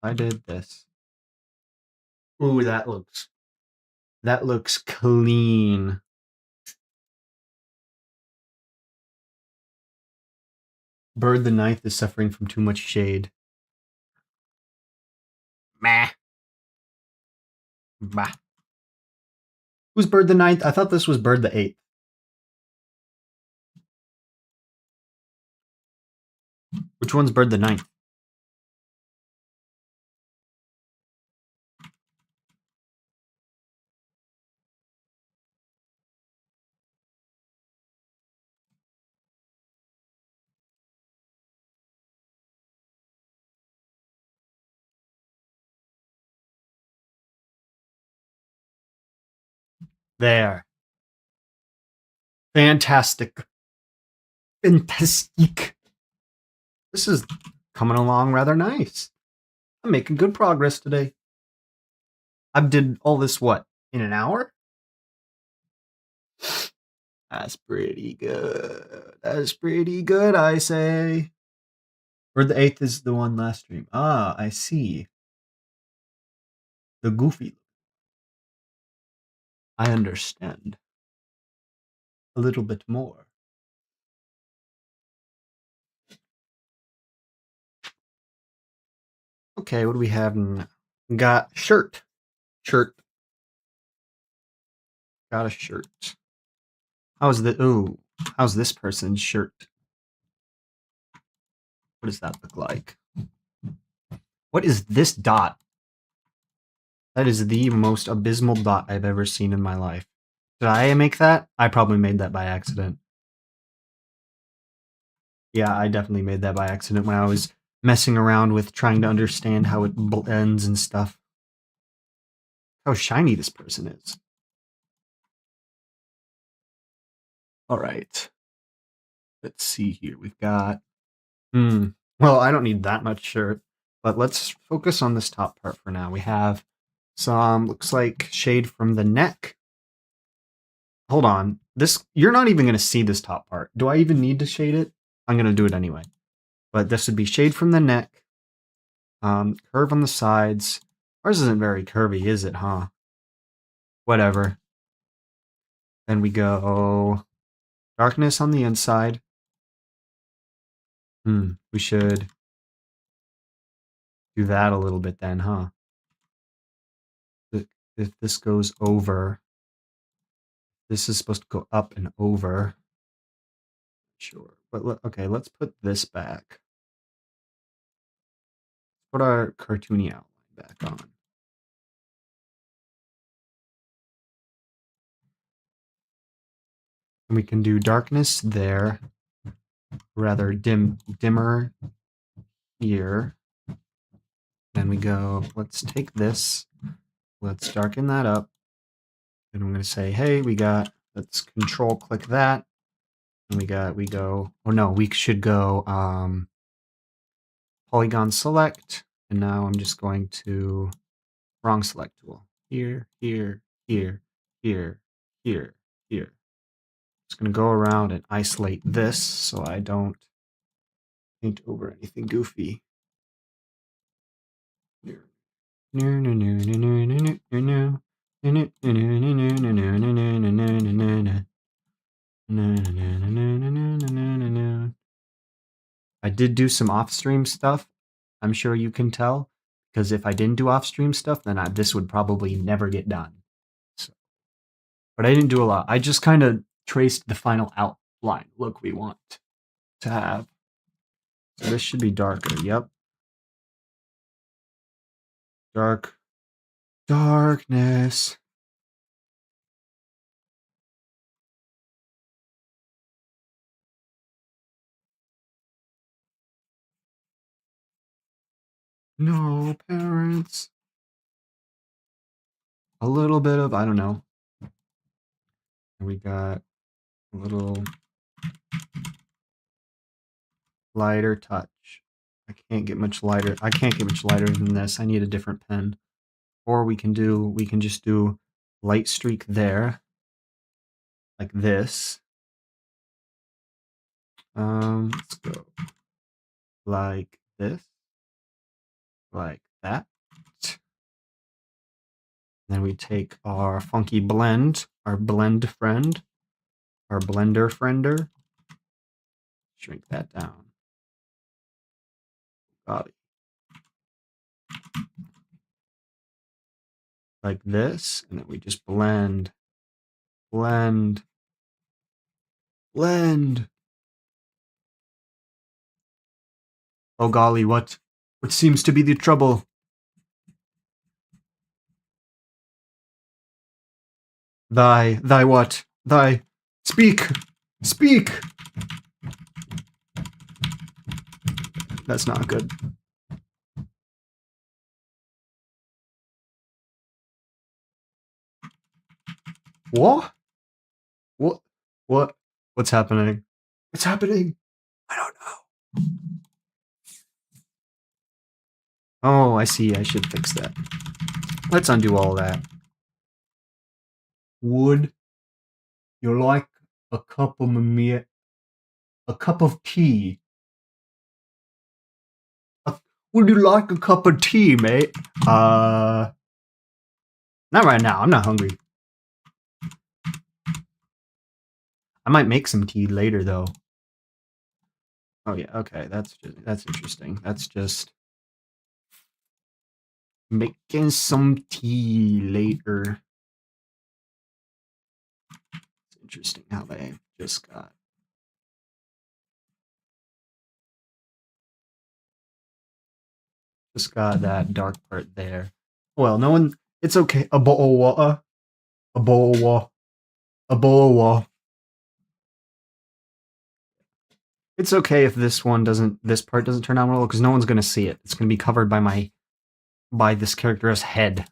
I did this. Ooh, that looks clean. Bird the Ninth is suffering from too much shade. Meh. Bah. Who's Bird the Ninth? I thought this was Bird the Eighth. Which one's Bird the Ninth? There. Fantastic. Fantastic. This is coming along rather nice. I'm making good progress today. I did all this, what, in an hour? That's pretty good. That's pretty good, I say. Or the 8th is the one last stream. Ah, I see. The goofy. I understand. A little bit more. Okay, what do we have now? Got shirt. Shirt. Got a shirt. How's this person's shirt? What does that look like? What is this dot? That is the most abysmal dot I've ever seen in my life. Did I make that? I probably made that by accident. Yeah, I definitely made that by accident when I was messing around with trying to understand how it blends and stuff. how shiny this person is. All right. Let's see here. We've got... Well, I don't need that much shirt, but let's focus on this top part for now. We have some, looks like, shade from the neck. Hold on. You're not even going to see this top part. Do I even need to shade it? I'm going to do it anyway. But this would be shade from the neck. Curve on the sides. Ours isn't very curvy, is it, huh? Whatever. Then we go darkness on the inside. We should do that a little bit then, huh? If this goes over, this is supposed to go up and over. Sure. But okay, let's put this back. Put our cartoony outline back on. And we can do darkness there. Rather dimmer here. Then we go, let's take this. Let's darken that up. And I'm going to say, hey, let's control click that. And we should go polygon select. And now I'm just going to wrong select tool. Here, here, here, here, here, here. Just going to go around and isolate this so I don't paint over anything goofy. I did do some off-stream stuff. I'm sure you can tell, because if I didn't do off-stream stuff, then this would probably never get done. So, but I didn't do a lot. I just kind of traced the final outline look we want to have. So this should be darker. Yep. Darkness. No parents. A little bit of, I don't know. And we got a little lighter touch. I can't get much lighter than this. I need a different pen. Or we can just do light streak there. Like this. Let's go like this. Like that. Then we take our funky blend, our blend friend, our blender friender. Shrink that down. Got it. Like this, and then we just blend. Oh golly, what seems to be the trouble? Thy what? Thy speak. That's not good. What? What's happening? What's happening? I don't know. Oh, I see. I should fix that. Let's undo all that. Would you like a cup of tea? Would you like a cup of tea, mate? Not right now. I'm not hungry. I might make some tea later, though. Oh yeah, okay. That's interesting. That's just making some tea later. It's interesting how they just got that dark part there. Well, no one. It's okay. A bowl of water. A bowl of water. A bowl of water. It's okay if this part doesn't turn out well, because no one's gonna see it. It's gonna be covered by this character's head.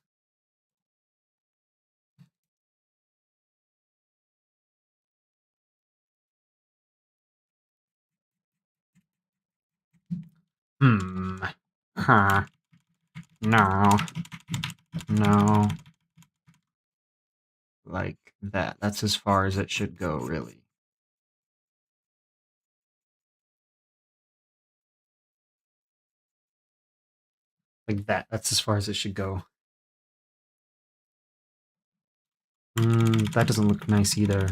Huh. No. No. Like that. That's as far as it should go, really. Like that. That's as far as it should go. That doesn't look nice either.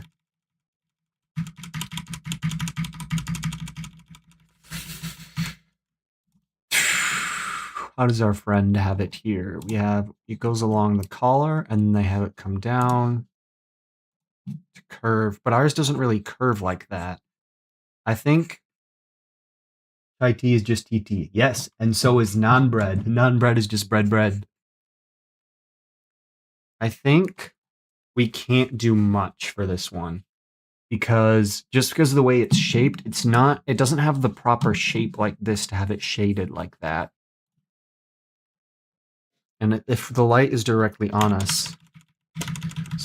How does our friend have it here? We have, it goes along the collar and they have it come down to curve, but ours doesn't really curve like that. I think Thai tea is just TT. Yes, and so is non-bread. Non-bread is just bread. I think we can't do much for this one because just because of the way it's shaped, it doesn't have the proper shape like this to have it shaded like that. And if the light is directly on us,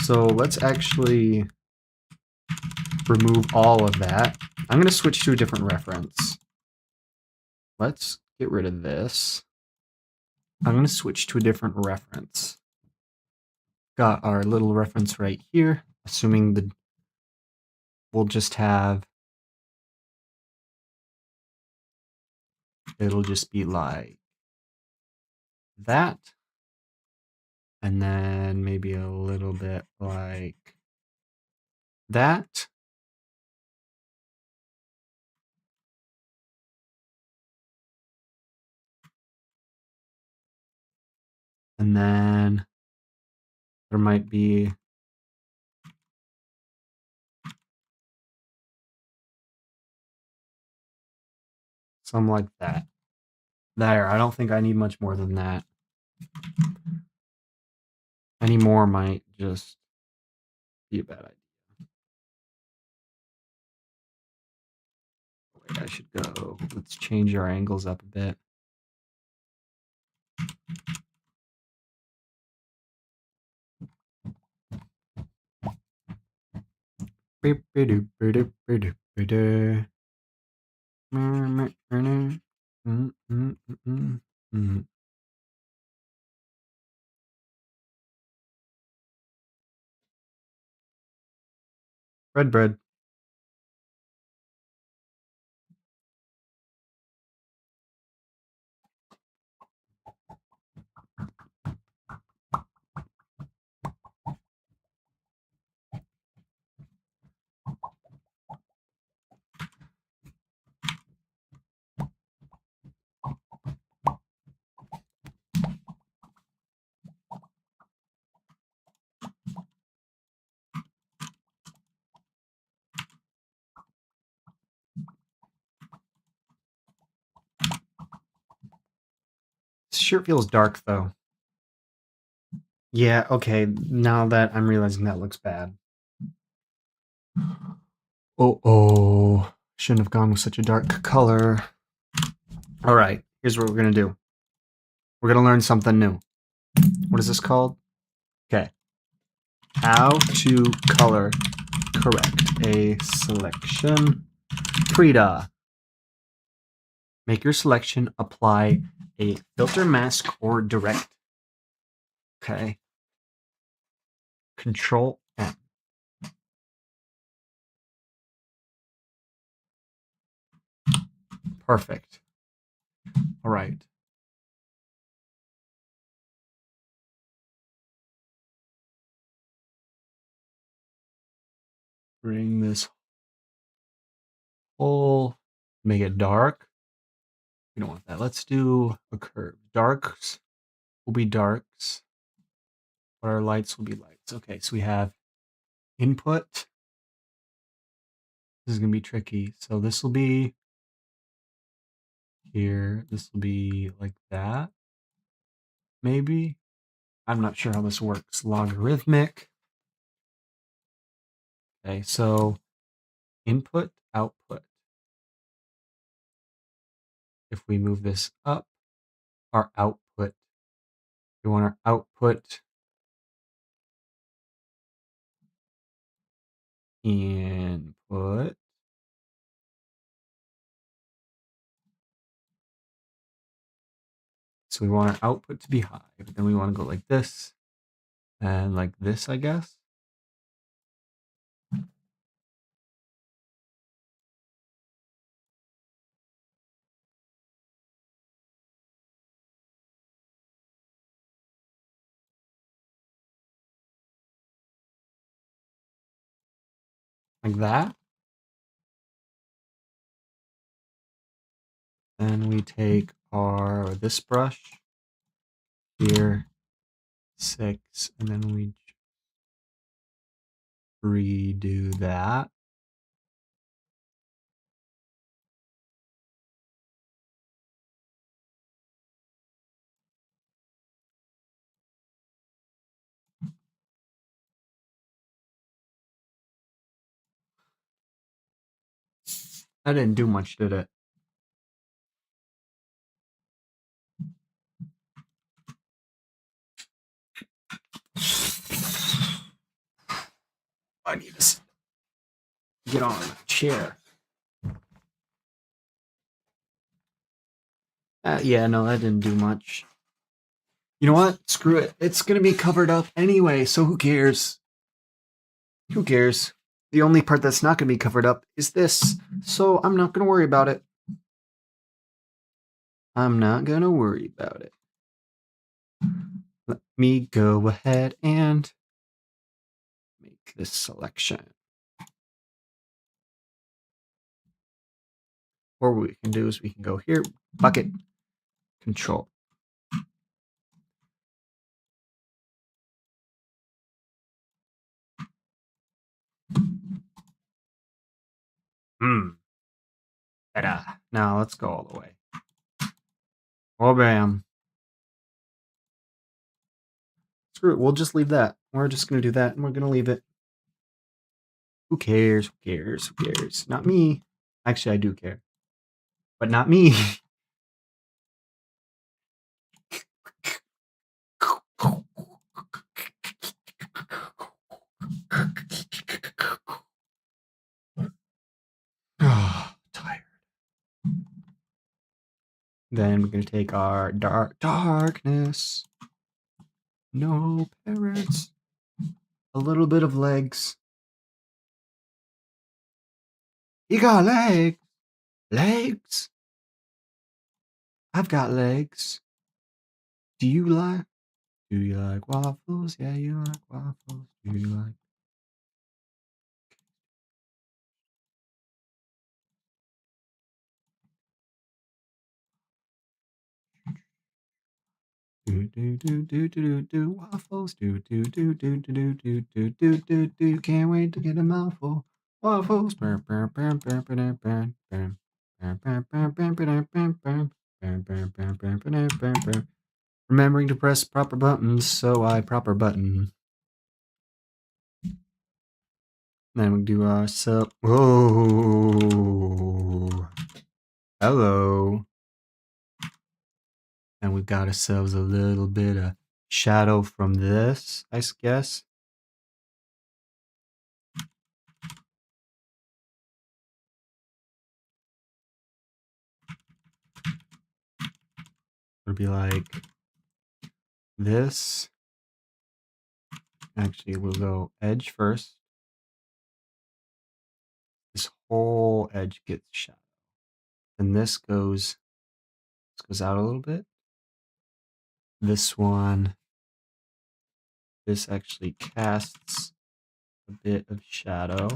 so let's actually remove all of that. I'm going to switch to a different reference. Let's get rid of this. I'm going to switch to a different reference. Got our little reference right here, assuming we'll just have, it'll just be like that. And then maybe a little bit like that. And then there might be some like that. There, I don't think I need much more than that. Any more might just be a bad idea. Wait, I should go. Let's change our angles up a bit. Bread. This shirt feels dark though. Yeah, okay. Now that I'm realizing that looks bad. Oh. Shouldn't have gone with such a dark color. All right, here's what we're going to do. We're going to learn something new. What is this called? Okay. How to color correct a selection. Prida. Make your selection, apply a filter, mask, or direct. Okay. Control N. Perfect. All right. Bring this whole, make it dark. We don't want that. Let's do a curve. Darks will be darks, but our lights will be lights. Okay, so we have input. This is going to be tricky. So this will be here. This will be like that. Maybe. I'm not sure how this works. Logarithmic. Okay, so input, output. If we move this up, our output. We want our output input. So we want our output to be high, but then we want to go like this and like this, I guess. Like that. Then we take this brush here, 6, and then we redo that. That didn't do much, did it? I need to get on a chair. Yeah, no, that didn't do much. You know what? Screw it. It's going to be covered up anyway, so who cares? Who cares? The only part that's not going to be covered up is this, so I'm not going to worry about it. I'm not going to worry about it. Let me go ahead and make this selection. Or what we can do is we can go here, bucket, control. Ta-da. Now let's go all the way. Oh, bam. Screw it. We'll just leave that. We're just going to do that, and we're going to leave it. Who cares? Who cares? Who cares? Not me. Actually, I do care. But not me. Tired. Then we're going to take our darkness. No parrots. A little bit of legs. You got legs. Legs. I've got legs. Do you like waffles? Yeah, you like waffles. Do you like? Do waffles. Do can't wait to get a mouthful. Waffles. Remembering to press proper buttons, so I proper button. Then we do our sub. Whoa. Hello. And we've got ourselves a little bit of shadow from this, I guess. It'll be like this. Actually, we'll go edge first. This whole edge gets shadow. And this goes out a little bit. This one, this actually casts a bit of shadow.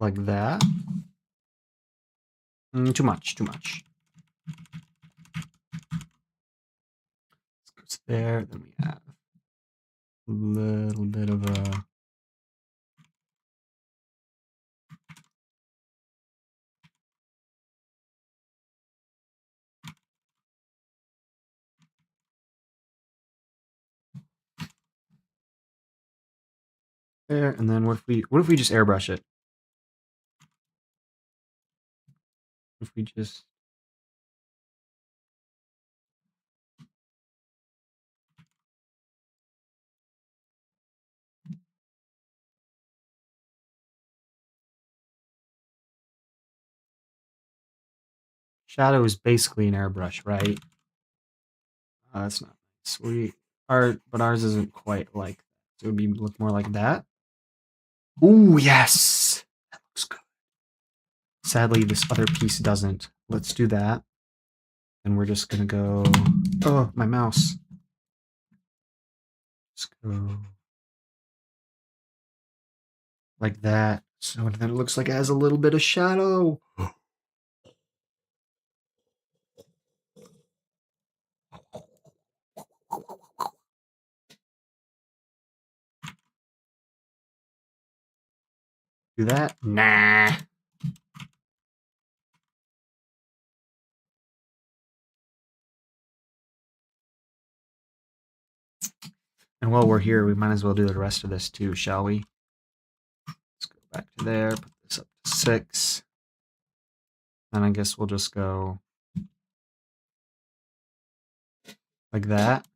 Like that. Too much. This goes there. Then we have a little bit of a there. And then what if we just airbrush it? If we just Shadow is basically an airbrush, right? That's not nice. But ours isn't quite like that. So it would be look more like that. Ooh, yes! That looks good. Sadly, this other piece doesn't. Let's do that. And we're just gonna go. Oh, my mouse. Let's go like that. So then it looks like it has a little bit of shadow. Do that? Nah. And while we're here, we might as well do the rest of this too, shall we? Let's go back to there, put this up to 6. Then I guess we'll just go like that.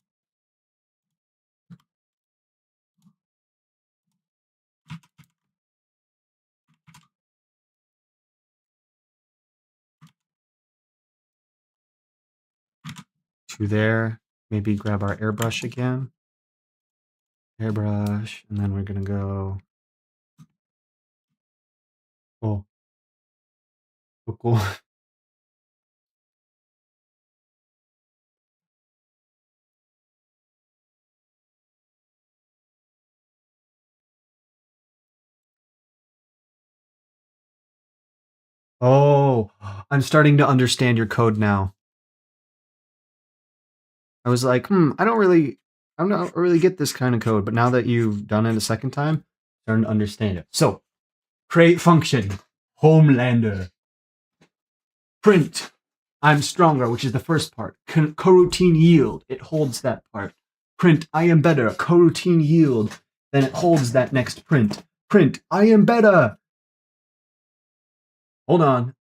To there. Maybe grab our airbrush again. Airbrush, and then we're gonna go. Oh, cool. Oh, I'm starting to understand your code now. I was like, I don't really get this kind of code, but now that you've done it a second time, I'm starting to understand it. So, create function, Homelander, print, I'm stronger, which is the first part. Coroutine yield, it holds that part. Print, I am better, coroutine yield, then it holds that next print. Print, I am better. Hold on.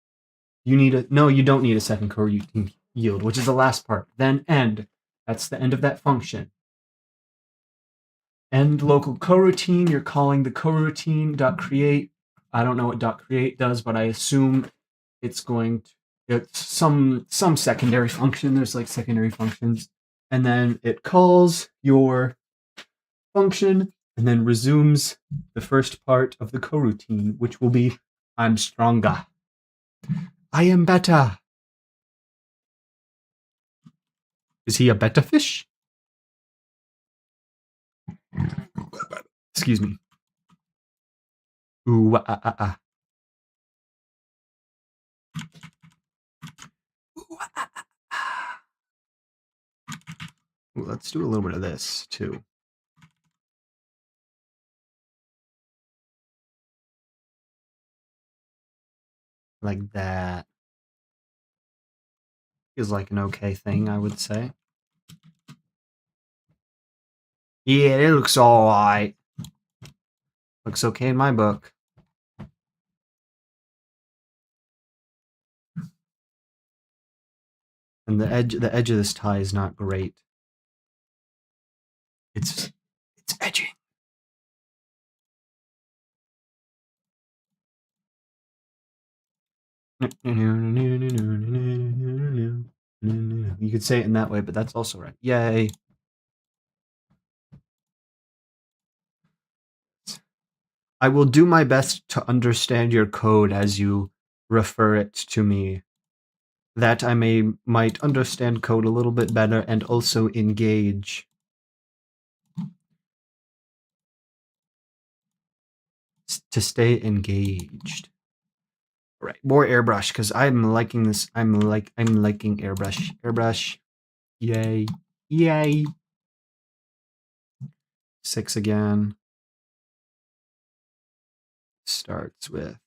No, you don't need a second coroutine yield, which is the last part. Then end. That's the end of that function. End local coroutine, you're calling the coroutine.create. I don't know what .create does, but I assume it's some secondary function. There's like secondary functions. And then it calls your function and then resumes the first part of the coroutine, which will be I'm stronger. I am better. Is he a betta fish? Excuse me. Ooh, ah, ah, ah. Ooh, ah, ah, ah. Ooh, let's do a little bit of this too. Like that. Is like an okay thing, I would say. Yeah, it looks alright. Looks okay in my book. And the edge of this tie is not great. It's edging. You could say it in that way, but that's also right. Yay. I will do my best to understand your code as you refer it to me. That I might understand code a little bit better and also engage. To stay engaged. Right, more airbrush because I'm liking this. I'm liking airbrush. Airbrush, yay, yay. 6 again. Starts with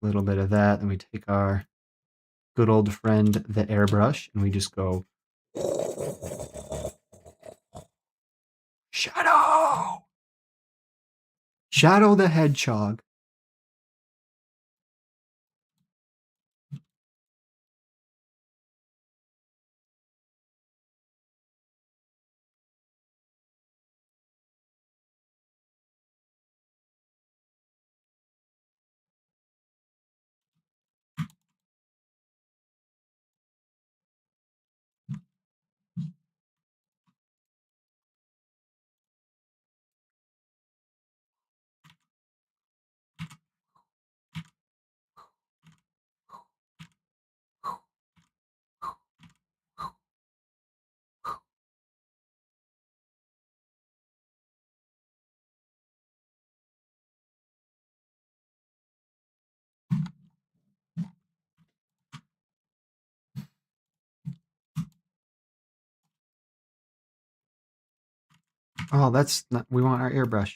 a little bit of that. Then we take our good old friend, the airbrush, and we just go Shadow! Shadow the Hedgehog. Oh, that's not. We want our airbrush.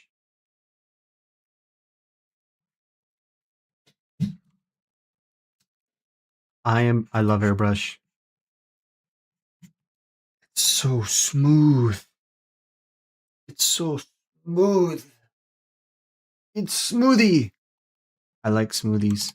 I love airbrush. It's so smooth. It's so smooth. It's smoothie. I like smoothies.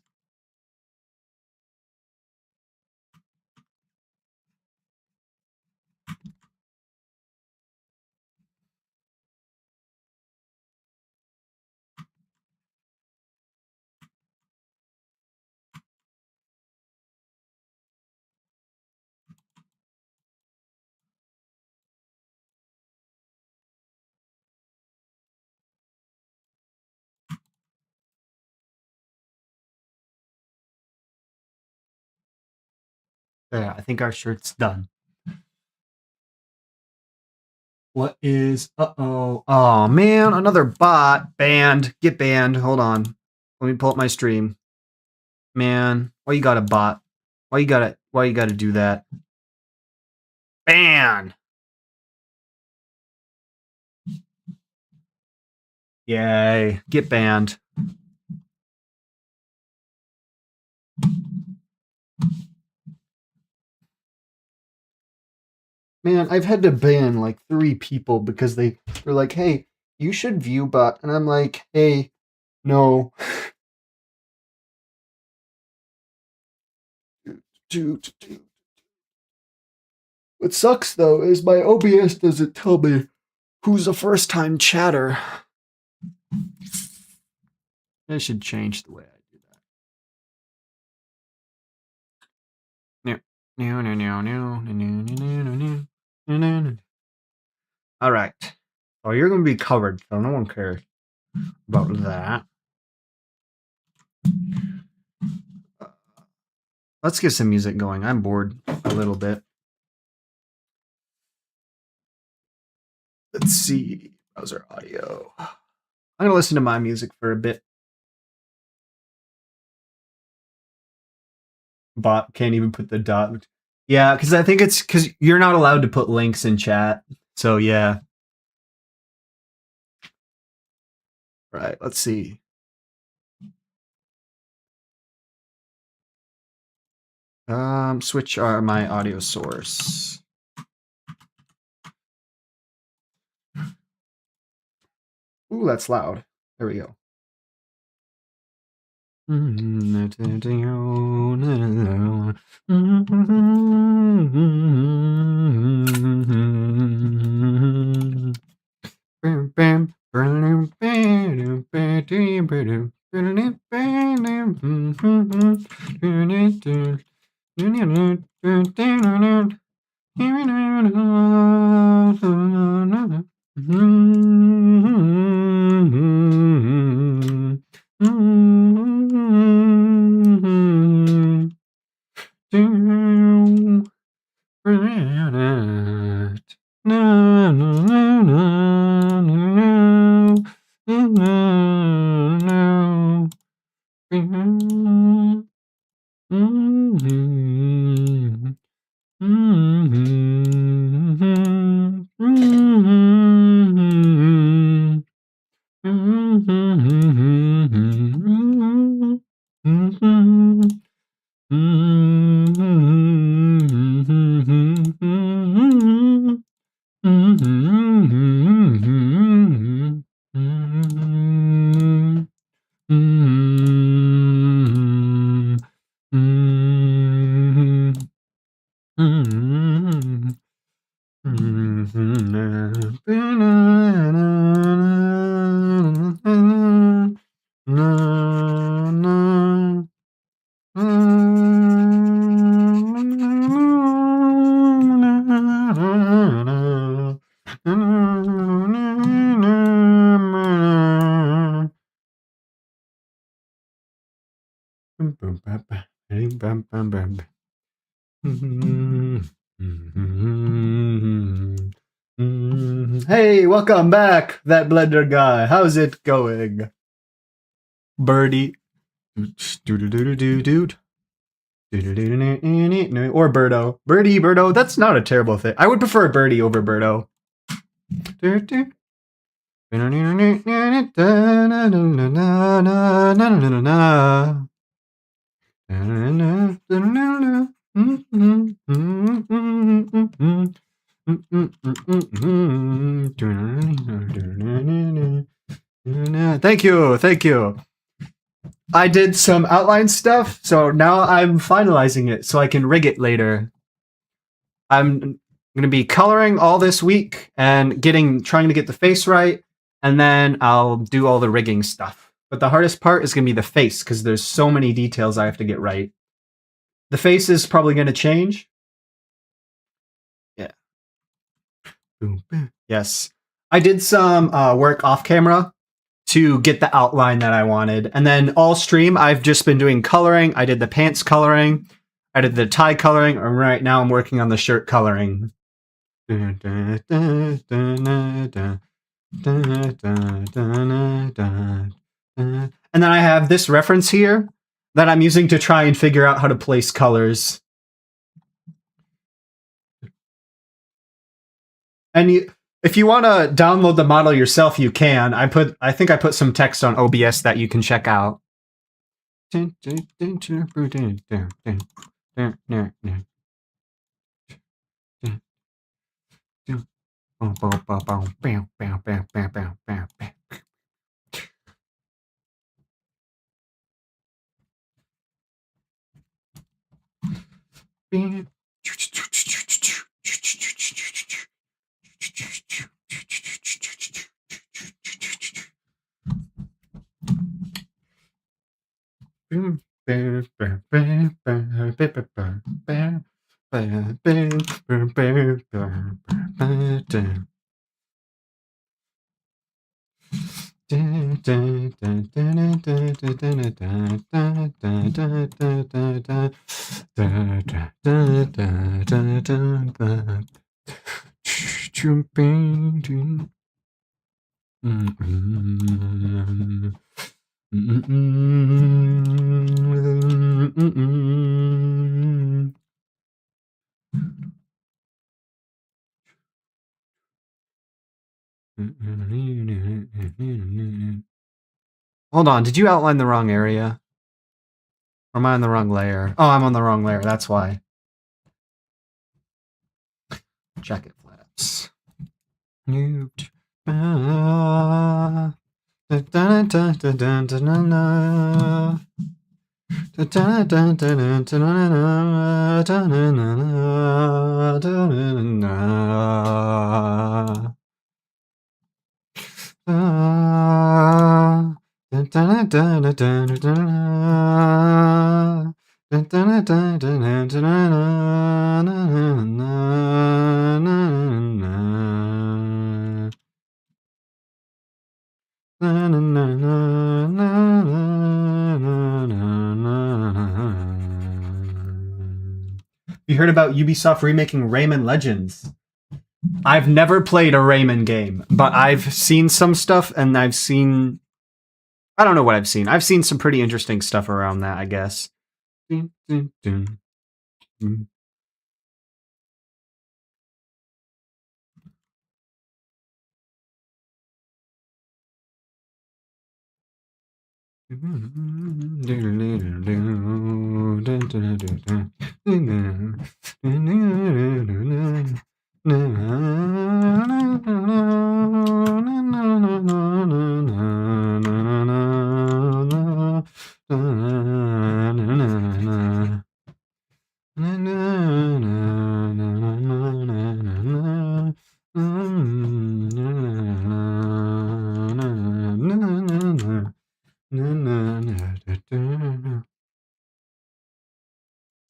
Yeah, I think our shirt's done. What is? Uh-oh. Oh, man, another bot. Banned. Get banned. Hold on. Let me pull up my stream. Man, why you got a bot? Why you gotta do that? Ban! Yay. Get banned. Man, I've had to ban like 3 people because they were like, hey, you should view bot. And I'm like, hey, no. Dude. What sucks though is my OBS doesn't tell me who's a first time chatter. I should change the way I do that. No. All right. Oh, you're gonna be covered, so no one cares about that. Let's get some music going. I'm bored a little bit. Let's see. Browser audio. I'm gonna listen to my music for a bit. Bot can't even put the dot. Yeah, because I think it's because you're not allowed to put links in chat. So yeah. Right. Let's see. Switch my audio source. Ooh, that's loud. There we go. Hey, welcome back, that blender guy. How's it going? Birdie. Dude. Or Birdo. Birdo. That's not a terrible thing. I would prefer Birdie over Birdo. Thank you, thank you. I did some outline stuff, so now I'm finalizing it so I can rig it later. I'm going to be coloring all this week and trying to get the face right, and then I'll do all the rigging stuff. But the hardest part is going to be the face because there's so many details I have to get right. The face is probably going to change. Yeah. Yes. I did some work off camera to get the outline that I wanted. And then all stream, I've just been doing coloring. I did the pants coloring. I did the tie coloring. And right now I'm working on the shirt coloring. And then I have this reference here that I'm using to try and figure out how to place colors. And if you want to download the model yourself, you can. I think I put some text on OBS that you can check out. Hold on, did you outline the wrong area? Or am I on the wrong layer? Oh, I'm on the wrong layer, that's why. Jacket flaps. You heard about Ubisoft remaking Rayman Legends? I've never played a Rayman game, but I've seen some stuff, and I don't know what I've seen. I've seen some pretty interesting stuff around that, I guess.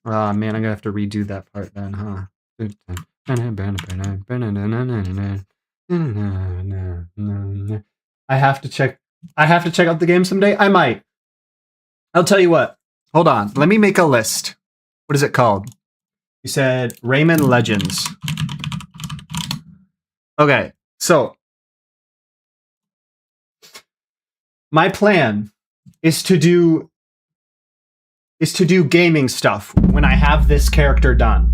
Oh man, I'm gonna have to redo that part then, huh? I have to check out the game someday. I might. I'll tell you what. Hold on. Let me make a list. What is it called? You said Rayman Legends. Okay, so my plan is to do gaming stuff when I have this character done.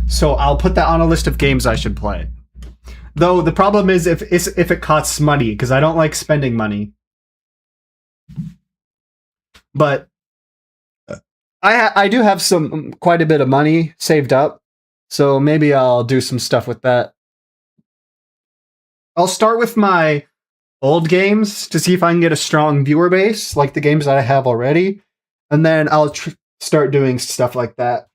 So I'll put that on a list of games I should play. Though the problem is if it costs money, because I don't like spending money. But I do have quite a bit of money saved up, so maybe I'll do some stuff with that. I'll start with my old games to see if I can get a strong viewer base, like the games that I have already, and then I'll start doing stuff like that.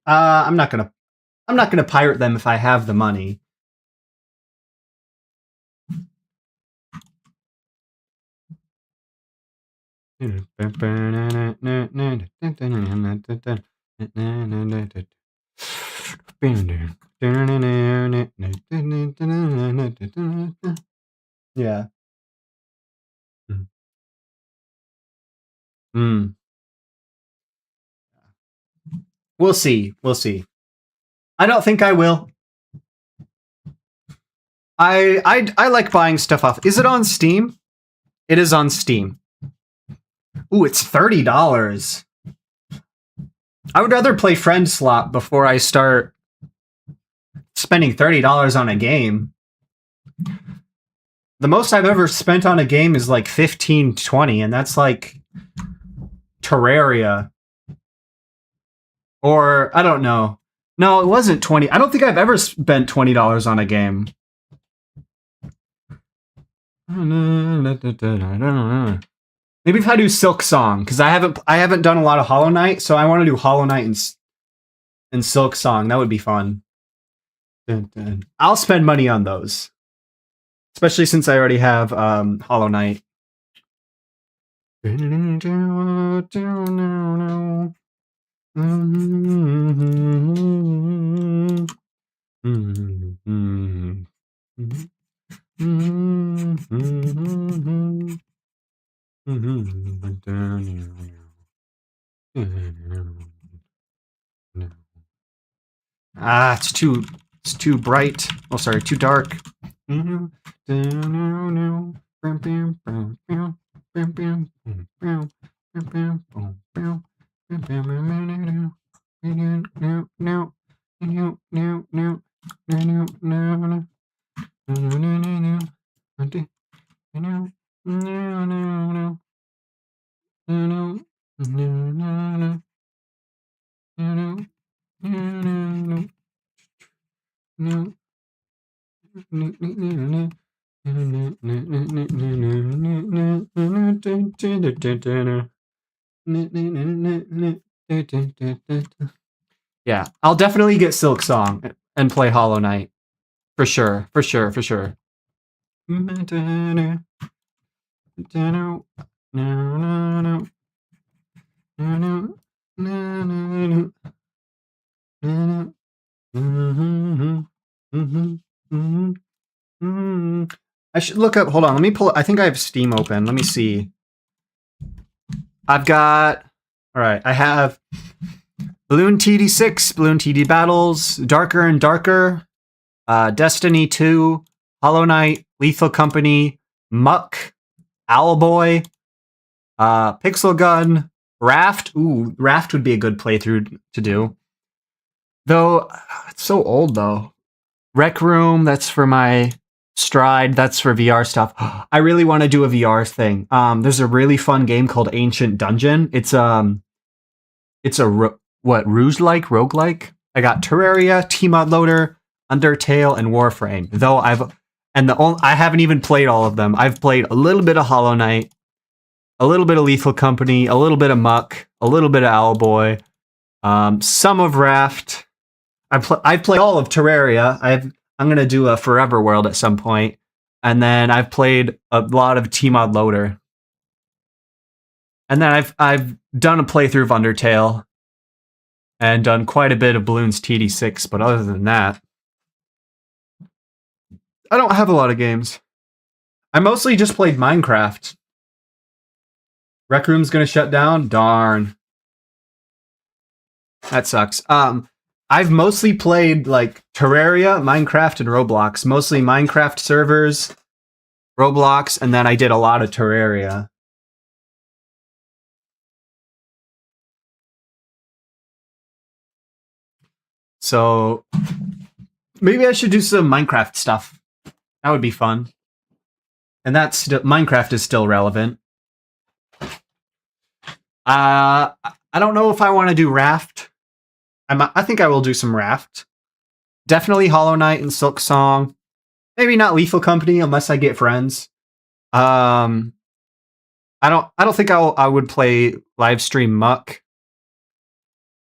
I'm not gonna pirate them if I have the money. Yeah. We'll see. We'll see. I don't think I will. I like buying stuff off. Is it on Steam? It is on Steam. Ooh, it's $30. I would rather play Friend Slot before I start spending $30 on a game. The most I've ever spent on a game is like 15, 20, and that's like Terraria. Or, I don't know. No, it wasn't 20. I don't think I've ever spent $20 on a game. Maybe if I do Silk Song, because I haven't done a lot of Hollow Knight, so I want to do Hollow Knight and Silk Song. That would be fun. I'll spend money on those, especially since I already have Hollow Knight. It's too bright. Oh, sorry, too dark. Yeah, I'll definitely get Silk Song and play Hollow Knight. For sure, for sure, for sure. I should look up. Hold on. Let me pull. I think I have Steam open. Let me see. I've got. All right. I have Balloon TD6, Balloon TD Battles, Darker and Darker, Destiny 2, Hollow Knight, Lethal Company, Muck, Owlboy, Pixel Gun, Raft. Ooh, Raft would be a good playthrough to do. Though, it's so old, though. Rec Room, that's for my Stride, that's for VR stuff. I really want to do a VR thing. There's a really fun game called Ancient Dungeon. It's a roguelike? I got Terraria, Tmod Loader, Undertale, and Warframe. Though I haven't even played all of them. I've played a little bit of Hollow Knight, a little bit of Lethal Company, a little bit of Muck, a little bit of Owlboy, some of Raft. I've played all of Terraria. I'm gonna do a Forever World at some point, and then I've played a lot of Tmod Loader, and then I've done a playthrough of Undertale, and done quite a bit of Bloons TD6. But other than that, I don't have a lot of games. I mostly just played Minecraft. Rec Room's gonna shut down. Darn, that sucks. I've mostly played like Terraria, Minecraft, and Roblox. Mostly Minecraft servers, Roblox, and then I did a lot of Terraria. So maybe I should do some Minecraft stuff. That would be fun. And that's Minecraft is still relevant. I don't know if I want to do Raft. I think I will do some Raft. Definitely Hollow Knight and Silk Song. Maybe not Lethal Company unless I get friends. I don't think I would play live stream Muck.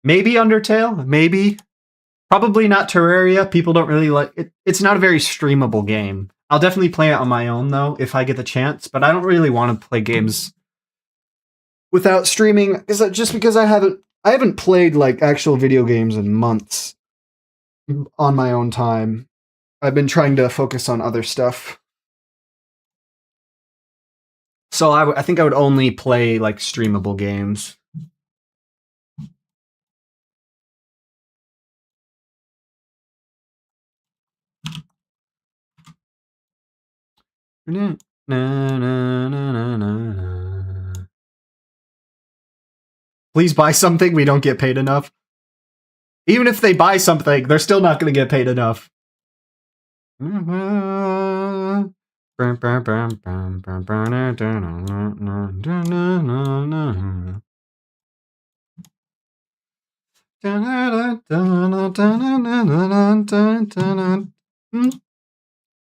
Maybe Undertale. Maybe. Probably not Terraria. People don't really like it. It's not a very streamable game. I'll definitely play it on my own though if I get the chance. But I don't really want to play games without streaming. Is that just because I haven't played like actual video games in months on my own time. I've been trying to focus on other stuff. So I think I would only play like streamable games. Please buy something. We don't get paid enough. Even if they buy something, they're still not going to get paid enough.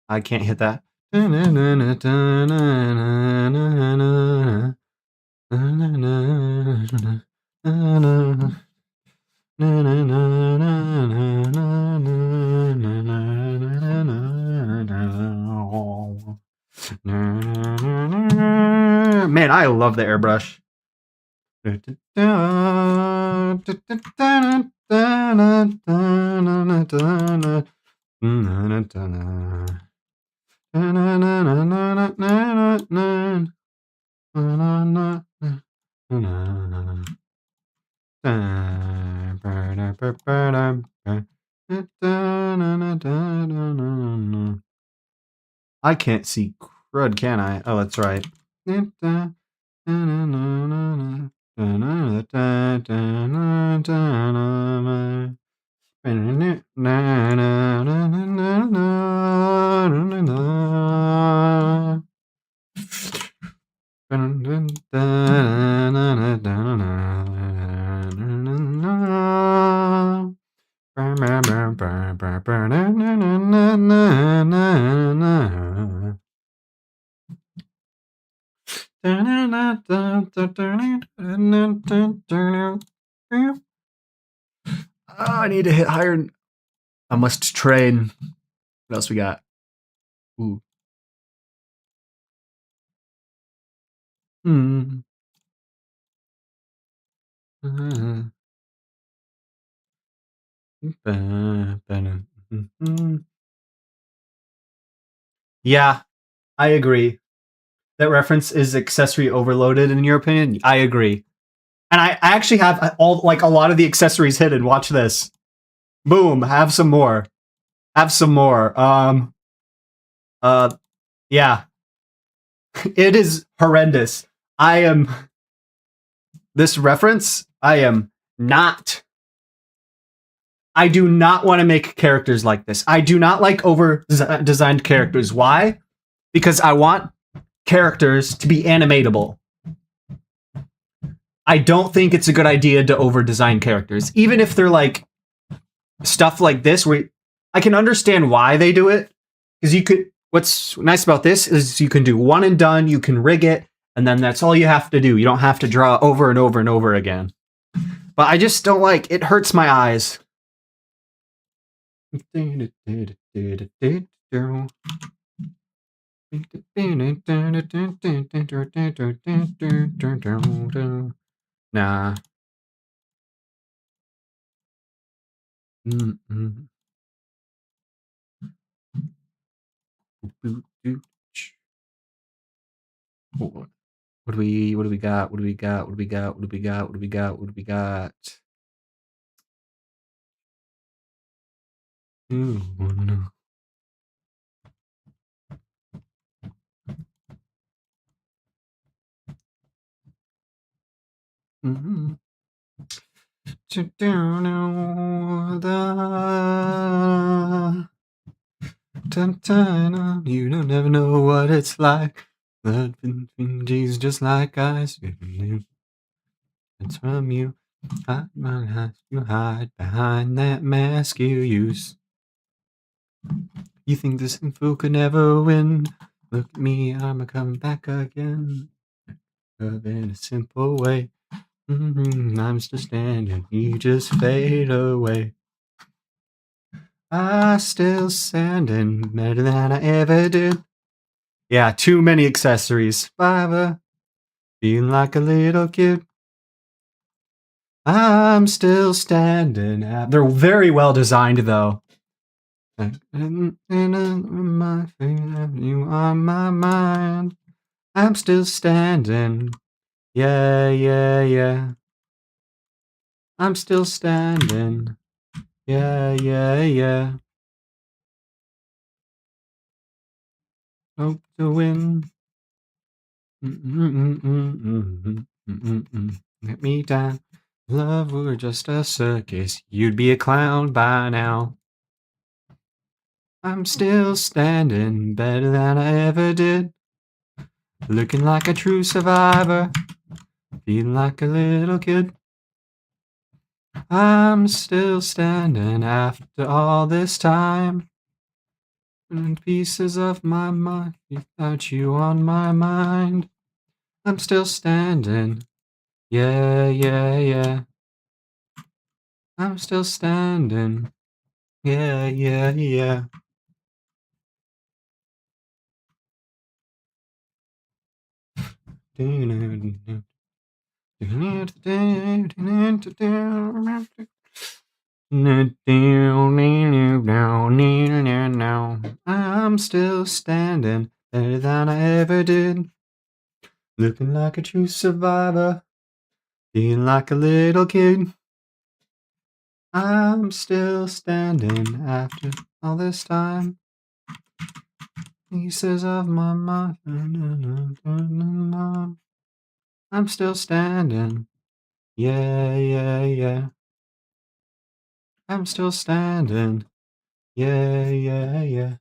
I can't hit that. Man, I love the airbrush. I can't see crud, can I? Oh, that's right. I need to hit higher. I must train. What else we got? Ooh. Yeah, I agree. That reference is accessory overloaded in your opinion? I agree. And I actually have all like a lot of the accessories hidden. Watch this. Boom, have some more. Have some more. Yeah. It is horrendous. This reference, I do not want to make characters like this. I do not like over designed characters. Why? Because I want characters to be animatable. I don't think it's a good idea to over design characters, even if they're like stuff like this where I can understand why they do it. Because what's nice about this is you can do one and done, you can rig it, and then that's all you have to do. You don't have to draw over and over and over again. But I just don't like it. Hurts my eyes. Nah. Mm-mm. What do we got? What do we got? What do we got? What do we got? What do we got? What do we got? Ooh, no. Mm-hmm. You don't never know what it's like. Davinci just like ice. It's from you. You hide behind that mask you use. You think this fool could never win? Look at me, I'm coming back again. In a simple way. I'm still standing, you just fade away. I still standing better than I ever did. Yeah, too many accessories. Fiver, feeling like a little kid. I'm still standing. They're very well designed, though. You on my mind. I'm still standing. Yeah, yeah, yeah. I'm still standing. Yeah, yeah, yeah. Hope to win. Let me down. Love were just a circus. You'd be a clown by now. I'm still standing better than I ever did. Looking like a true survivor. Feeling like a little kid. I'm still standing after all this time. And pieces of my mind without you on my mind. I'm still standing. Yeah, yeah, yeah. I'm still standing. Yeah, yeah, yeah. I'm still standing better than I ever did. Looking like a true survivor. Feeling like a little kid. I'm still standing after all this time. Pieces of my mind. I'm still standing. Yeah, yeah, yeah. I'm still standing. Yeah, yeah, yeah.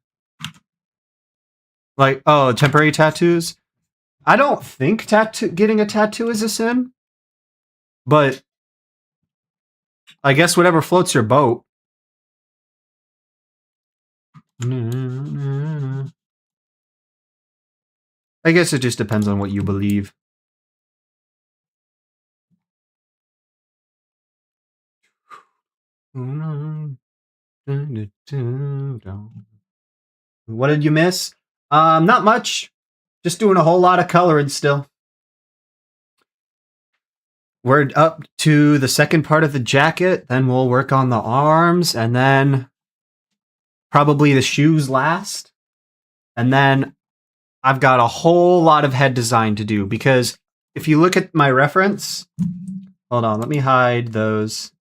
Like, oh, temporary tattoos? I don't think getting a tattoo is a sin, but I guess whatever floats your boat. I guess it just depends on what you believe. What did you miss? Not much. Just doing a whole lot of coloring still. We're up to the second part of the jacket, then we'll work on the arms, and then probably the shoes last. And then I've got a whole lot of head design to do, because if you look at my reference, hold on, let me hide those.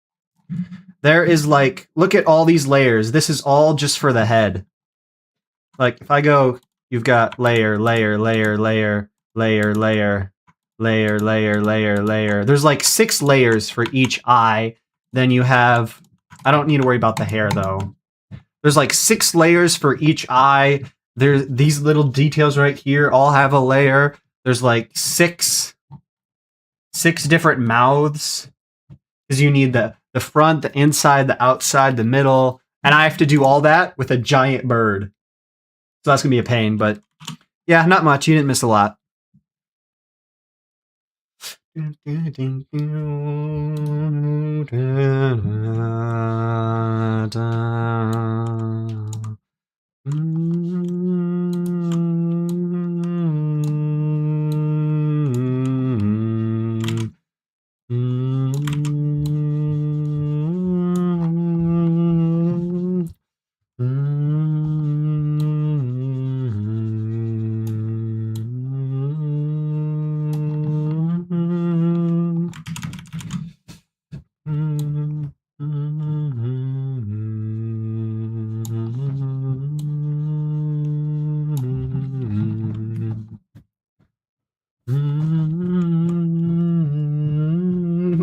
There is like, look at all these layers. This is all just for the head. Like if I go, you've got layer, layer, layer, layer, layer, layer, layer, layer, layer, layer. There's like 6 layers for each eye. Then you have, I don't need to worry about the hair though. There's like 6 layers for each eye. There's these little details right here all have a layer. There's like six different mouths, because you need the front, the inside, the outside, the middle, and I have to do all that with a giant bird. So that's gonna be a pain, but yeah, not much. You didn't miss a lot.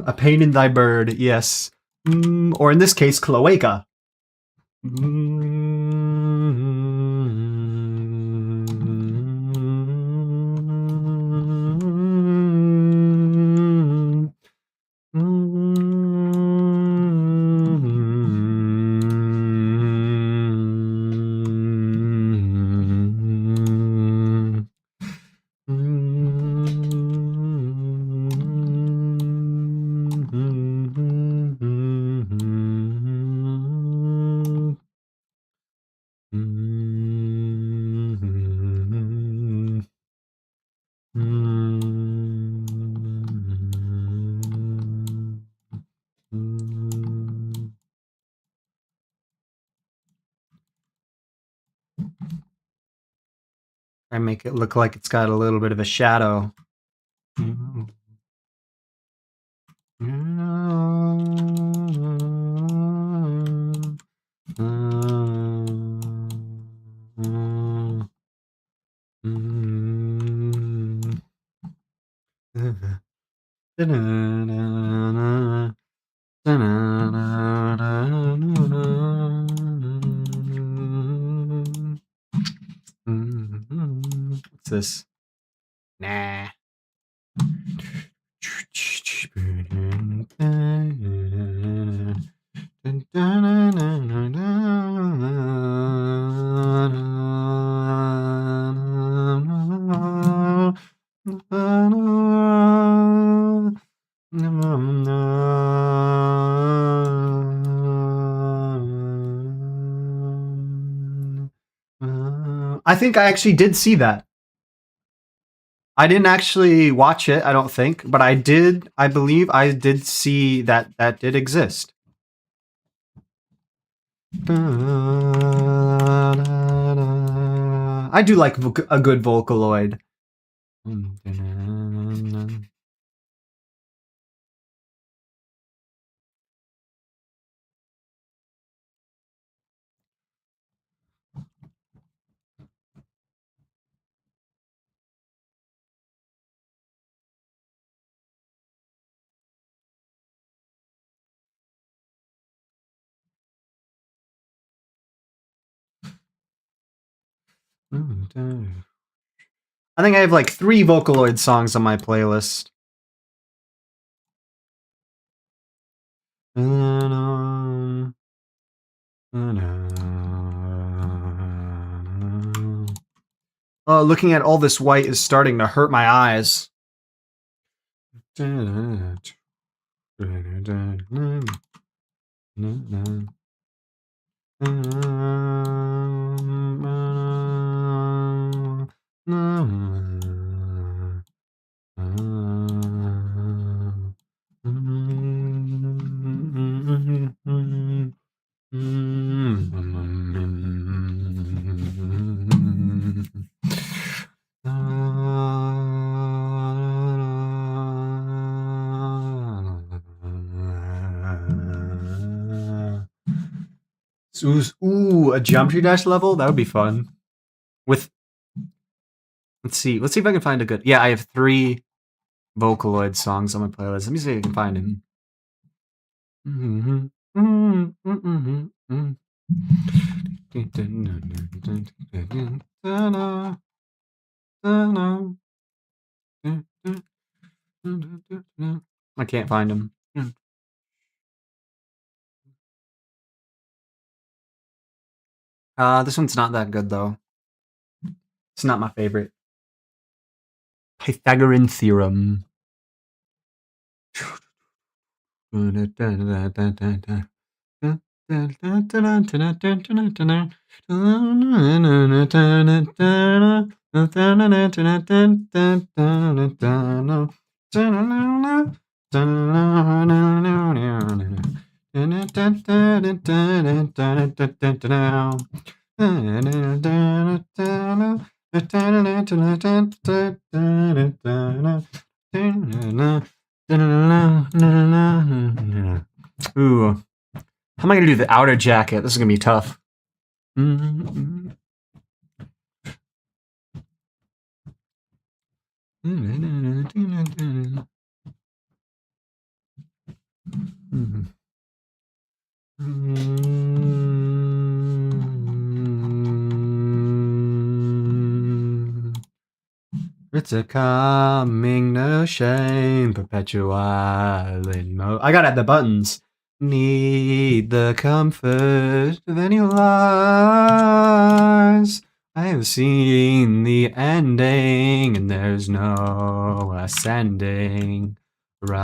A pain in thy bird, yes. Or in this case, cloaca. I make it look like it's got a little bit of a shadow. What's this? Nah. I think I actually did see that. I didn't actually watch it, I don't think, but I believe I did see that that did exist. I do like a good Vocaloid. I think I have like 3 Vocaloid songs on my playlist. Looking at all this white is starting to hurt my eyes. Ooh, a Geometry Dash level? That would be fun. With, let's see if I can find a good. Yeah, I have 3 Vocaloid songs on my playlist. Let me see if I can find them. I can't find them. This one's not that good though. It's not my favorite. Pythagorean theorem. Ooh. How am I going to do the outer jacket? This is going to be tough. Mm-hmm. It's a coming notion, perpetual in mo. I gotta add the buttons. Need the comfort of any lies. I have seen the ending, and there's no ascending. Rise.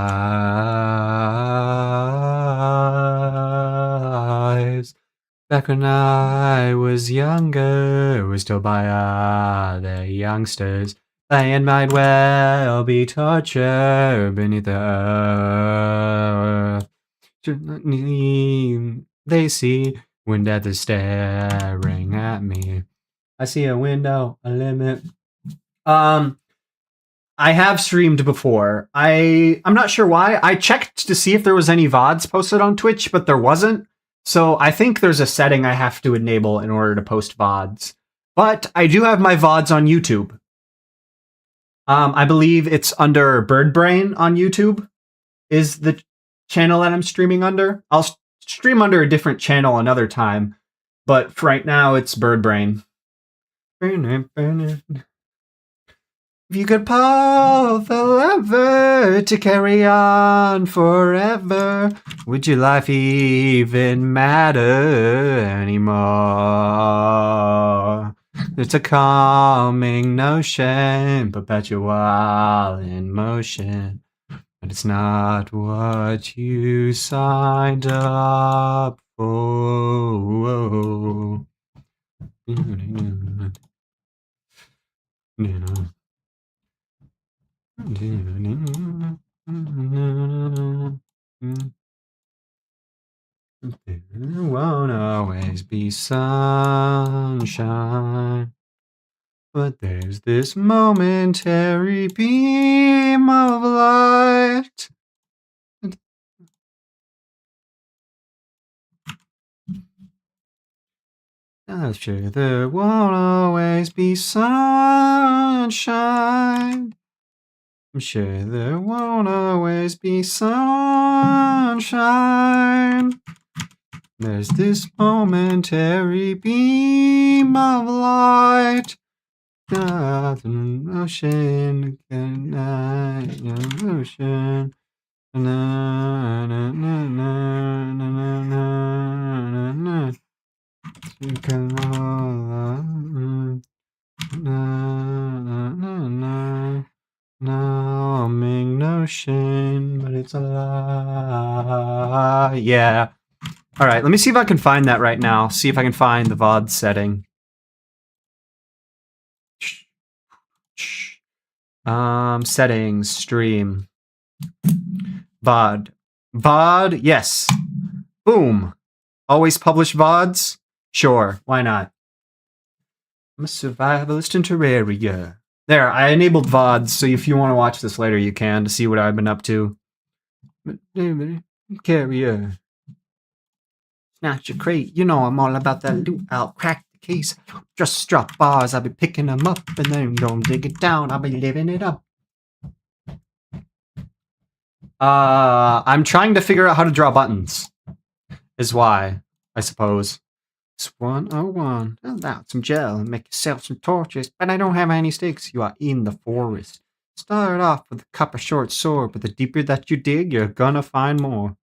Back when I was younger, was told by other youngsters, land might well be torture beneath the earth. They see when death is staring at me. I see a window, a limit. I have streamed before. I'm not sure why. I checked to see if there was any VODs posted on Twitch, but there wasn't. So I think there's a setting I have to enable in order to post VODs. But I do have my VODs on YouTube. I believe it's under Bird Brain on YouTube is the channel that I'm streaming under. I'll stream under a different channel another time, but for right now it's Bird Brain. If you could pull the lever to carry on forever, would your life even matter anymore? It's a calming notion, perpetual in motion, but it's not what you signed up for. There won't always be sunshine, but there's this momentary beam of light. I'm sure there won't always be sunshine. I'm sure there won't always be sunshine. There's this momentary beam of light. An ocean, an ocean. Numbing notion, but it's a lie. Yeah. All right, let me see if I can find that right now. See if I can find the VOD setting. Settings, stream. VOD. VOD, yes. Boom. Always publish VODs? Sure, why not? I'm a survivalist in Terraria. There, I enabled VODs, so if you want to watch this later, you can to see what I've been up to. Carrier. Snatch your crate. You know I'm all about that loot. I'll crack the case. Just drop bars. I'll be picking them up, and then don't dig it down. I'll be living it up. I'm trying to figure out how to draw buttons. Is why, I suppose. It's 101. Pull out some gel and make yourself some torches. But I don't have any sticks. You are in the forest. Start off with a copper short sword, but the deeper that you dig, you're gonna find more.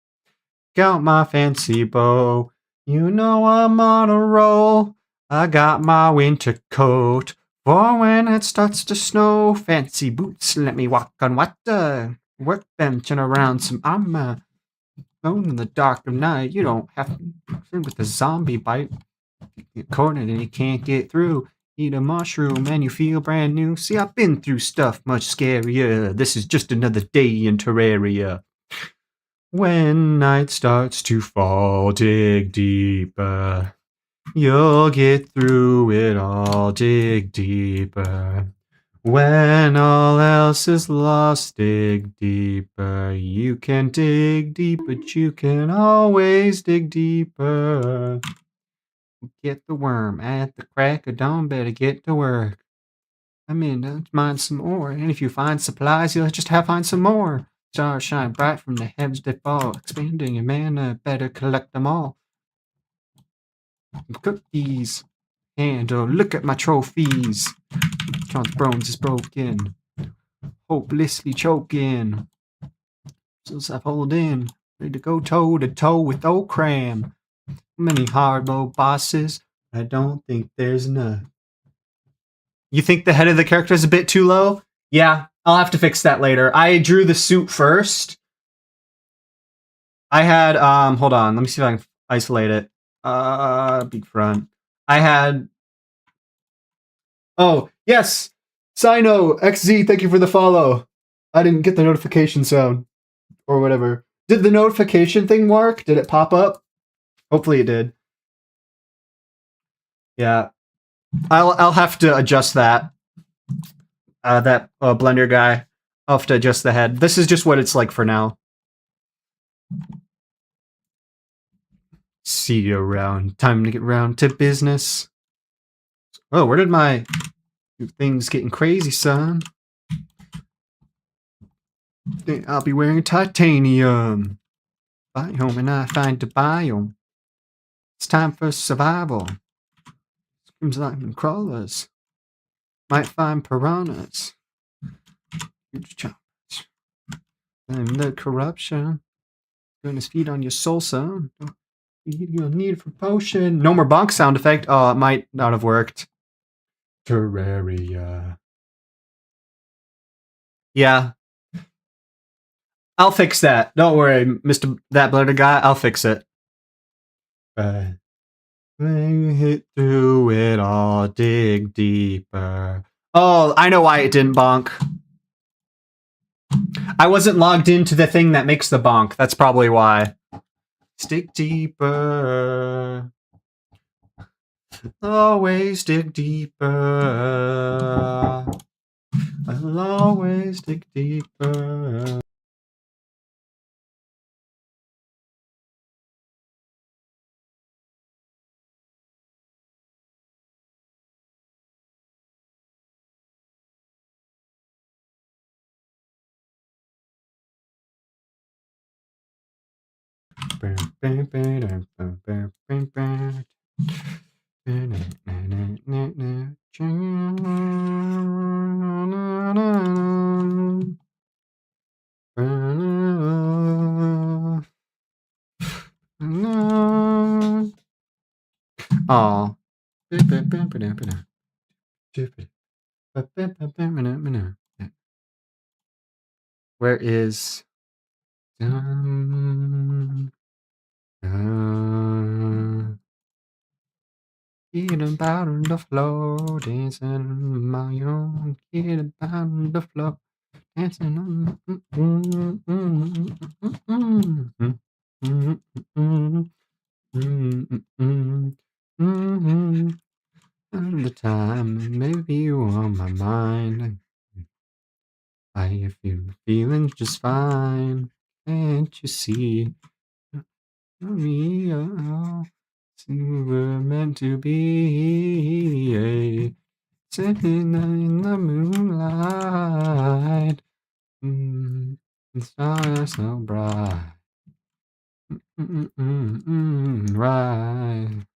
Got my fancy bow. You know I'm on a roll. I got my winter coat for when it starts to snow. Fancy boots, let me walk on water. Workbench and around some armor. Alone in the dark of night, you don't have to with a zombie bite. You get cornered and you can't get through. Eat a mushroom and you feel brand new. See, I've been through stuff much scarier. This is just another day in Terraria. When night starts to fall, dig deeper. You'll get through it all, dig deeper. When all else is lost, dig deeper. You can dig deep, but you can always dig deeper. Get the worm at the crack of dawn, better get to work. I mean, let's mine some more, and if you find supplies, you'll just have to find some more. Stars shine bright from the heavens they fall, expanding your mana, better collect them all. Cookies, and look at my trophies. John's bones is broken, hopelessly choking. Since I've hold in, ready to go toe to toe with old Cram. Many hard mode bosses, I don't think there's enough. You think the head of the character is a bit too low? Yeah, I'll have to fix that later. I drew the suit first. I had hold on, let me see if I can isolate it. Big front. I had Oh, yes. Sino XZ, thank you for the follow. I didn't get the notification sound or whatever. Did the notification thing work? Did it pop up? Hopefully it did. Yeah. I'll have to adjust that. That Blender guy. I'll have to adjust the head. This is just what it's like for now. See you around. Time to get round to business. Oh, where did my things getting crazy, son? I'll be wearing titanium. Biome and I find the biome. It's time for survival. Screams like crawlers. Might find piranhas. Huge choppers. And the corruption. Going to feed on your soul, son. You'll need it for potion. No more bonk sound effect. Oh, it might not have worked. Terraria. Yeah. I'll fix that. Don't worry, Mr. That Blender guy. I'll fix it. Hit through it all, dig deeper. Oh, I know why it didn't bonk. I wasn't logged into the thing that makes the bonk. That's probably why. Dig deeper. Always dig deeper. I'll always dig deeper. Oh. Where is get about on the floor, dancing on my own. Get about on the floor, dancing on. All the time, maybe you on my mind. I feel feeling just fine. Can't you see? We are we're meant to be sitting in the moonlight. The stars are so bright. Right.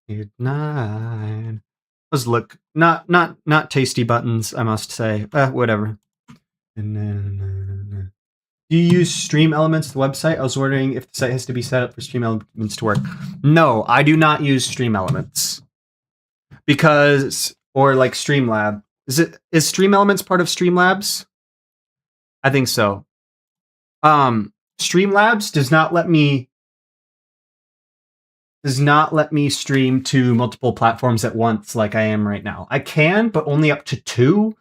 Good night. Let's look. Not tasty buttons, I must say. Whatever. Do you use Stream Elements, the website? I was wondering if the site has to be set up for Stream Elements to work. No, I do not use Stream Elements. Because, or like Streamlab. Is Stream Elements part of Streamlabs? I think so. Streamlabs does not let me stream to multiple platforms at once like I am right now. I can, but only up to 2.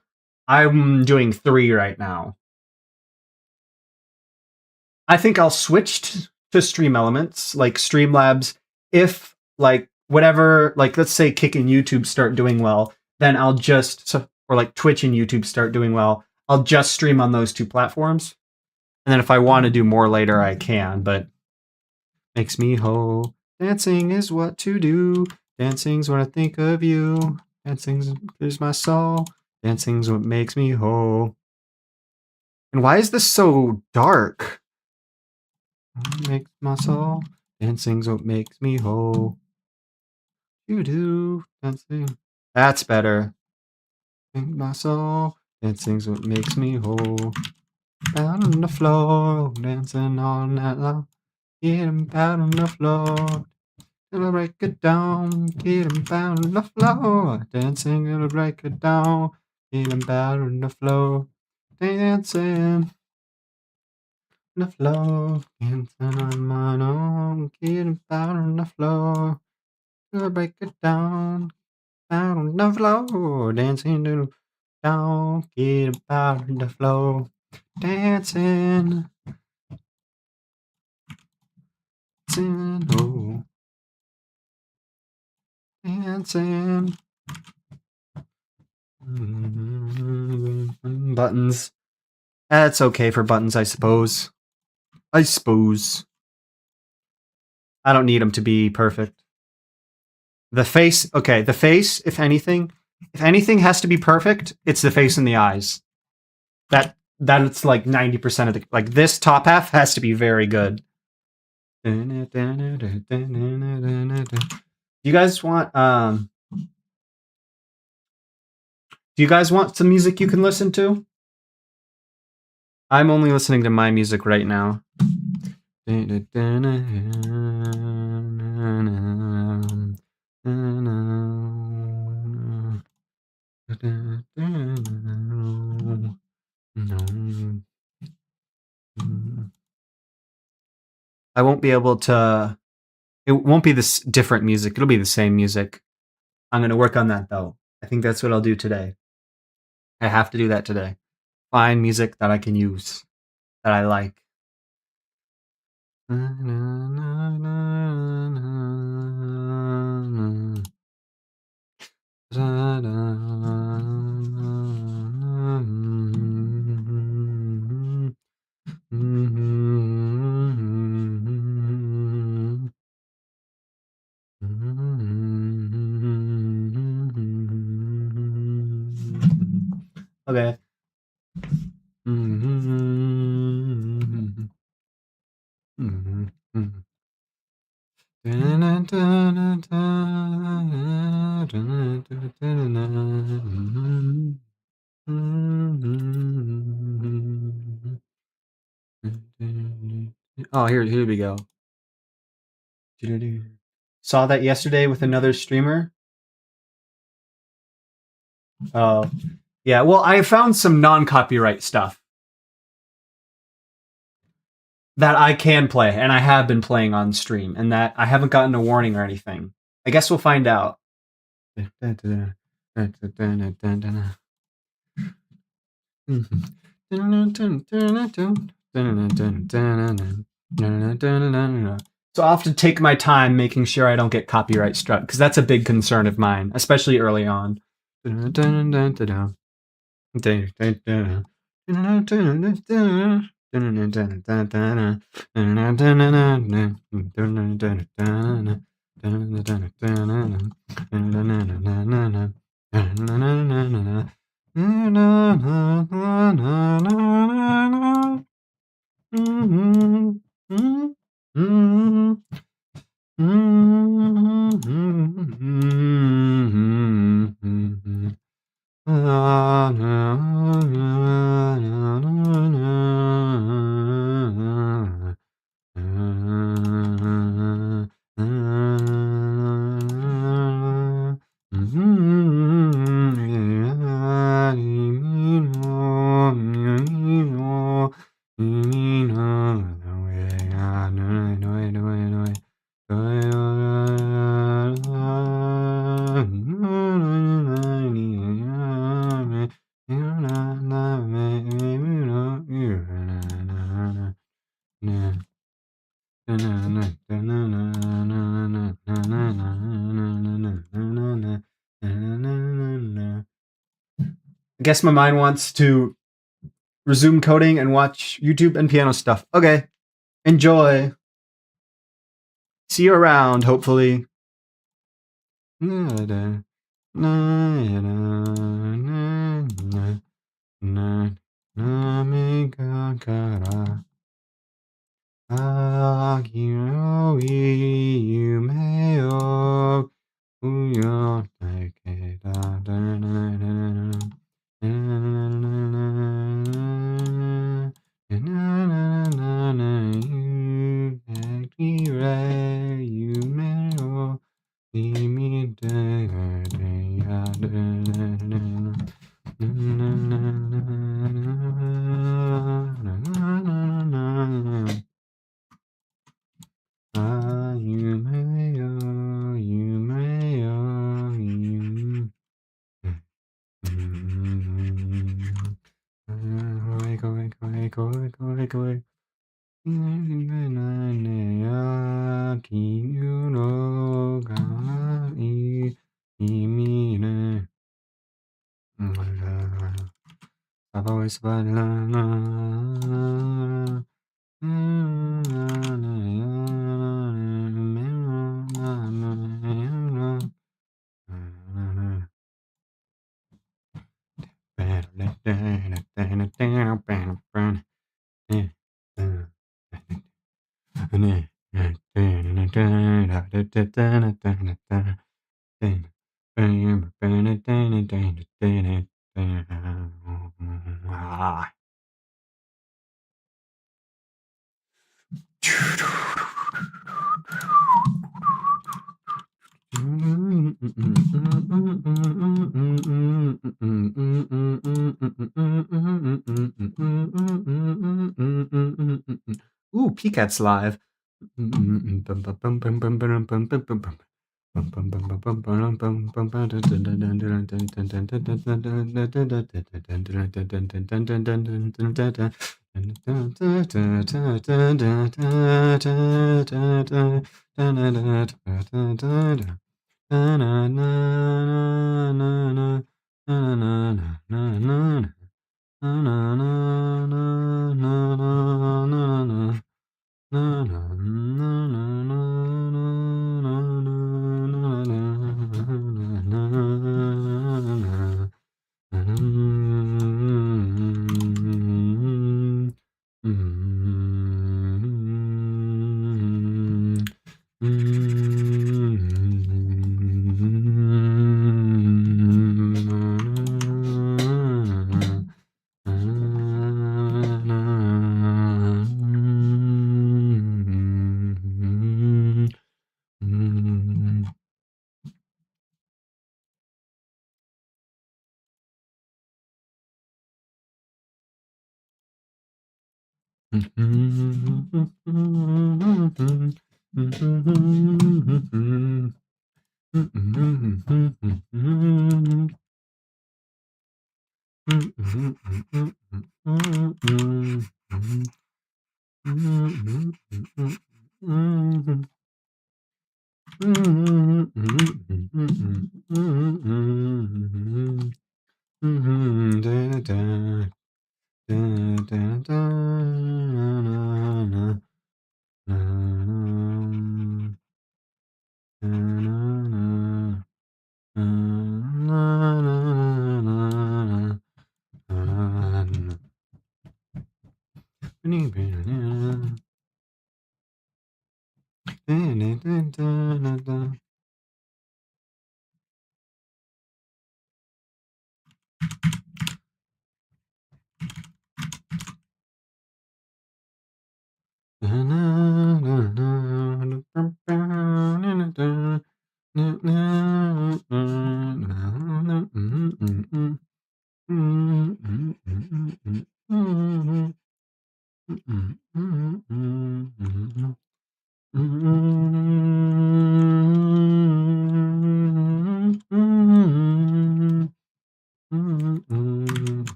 I'm doing 3 right now. I think I'll switch to Stream Elements, like Streamlabs, if like whatever, like let's say Kick and YouTube start doing well, then I'll just or like Twitch and YouTube start doing well, I'll just stream on those two platforms. And then if I want to do more later, I can, but makes me whole. Dancing is what to do. Dancing's when I think of you. Dancing is my soul. Dancing's what makes me whole. And why is this so dark? What makes my soul. Dancing's what makes me whole. You do dancing. That's better. My soul. Dancing's what makes me whole. Out on the floor, dancing all night long. Get 'em out on the floor. It'll break it down. Get 'em out on the floor. Dancing, it'll break it down. Get 'em out on the floor. Dancing on the floor. Dancing on my own. Get 'em out on the floor. It'll break it down. Out on the floor. Dancing, it'll down. Get 'em out on the floor. Dancing. Dancing, oh. Dancing. Buttons. That's okay for buttons, I suppose. I don't need them to be perfect. The face, okay, the face, if anything has to be perfect, it's the face and the eyes. That's like 90% of the, like this top half has to be very good. Do you guys want some music you can listen to? I'm only listening to my music right now. I won't be able to. It won't be this different music. It'll be the same music. I'm going to work on that though. I think that's what I'll do today. I have to do that today. Find music that I can use, that I like. Okay. Oh, here we go. Saw that yesterday with another streamer. Oh, yeah. Well, I found some non-copyright stuff that I can play, and I have been playing on stream, and that I haven't gotten a warning or anything. I guess we'll find out. So I'll have to take my time making sure I don't get copyright struck, because that's a big concern of mine, especially early on. I guess my mind wants to resume coding and watch YouTube and piano stuff. Okay. Enjoy. See you around, hopefully. I've always Ooh, Picat's live.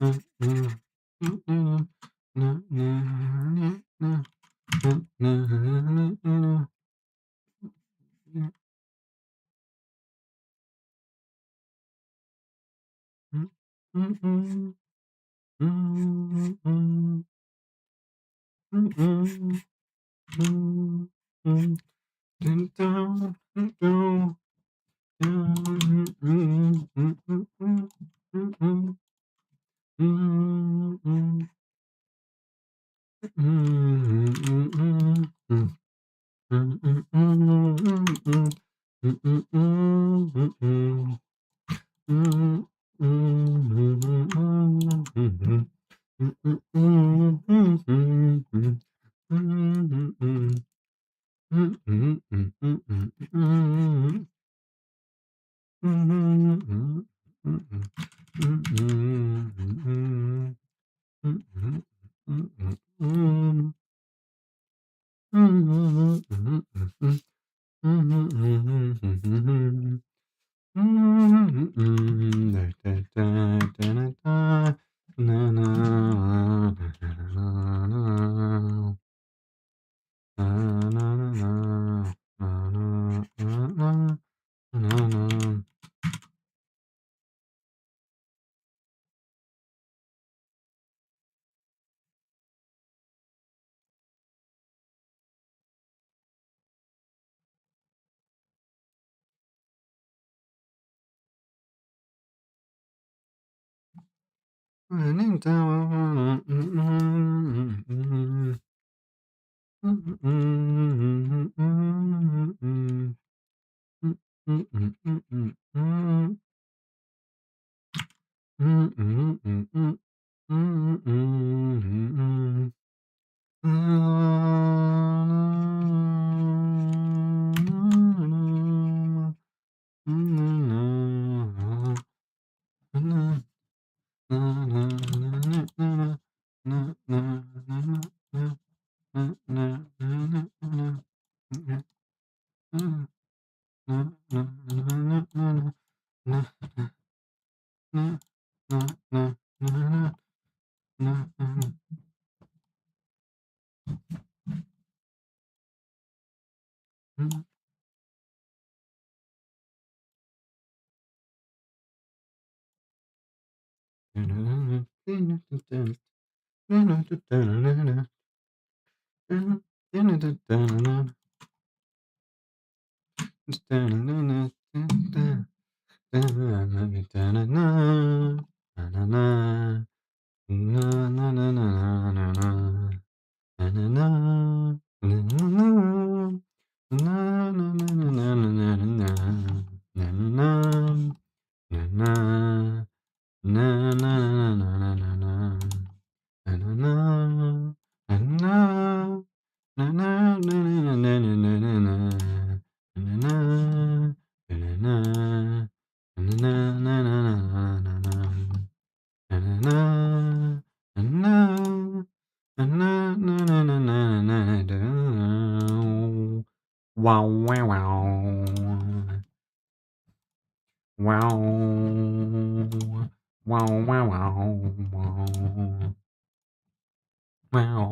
Wow, wow, wow. Wow. Wow, wow, wow, wow. Wow.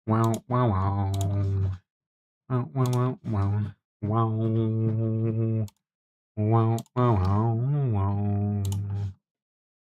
Wow, wow, wow. Wow, wow, wow, wow. Wow. Wow, wow, wow, wow.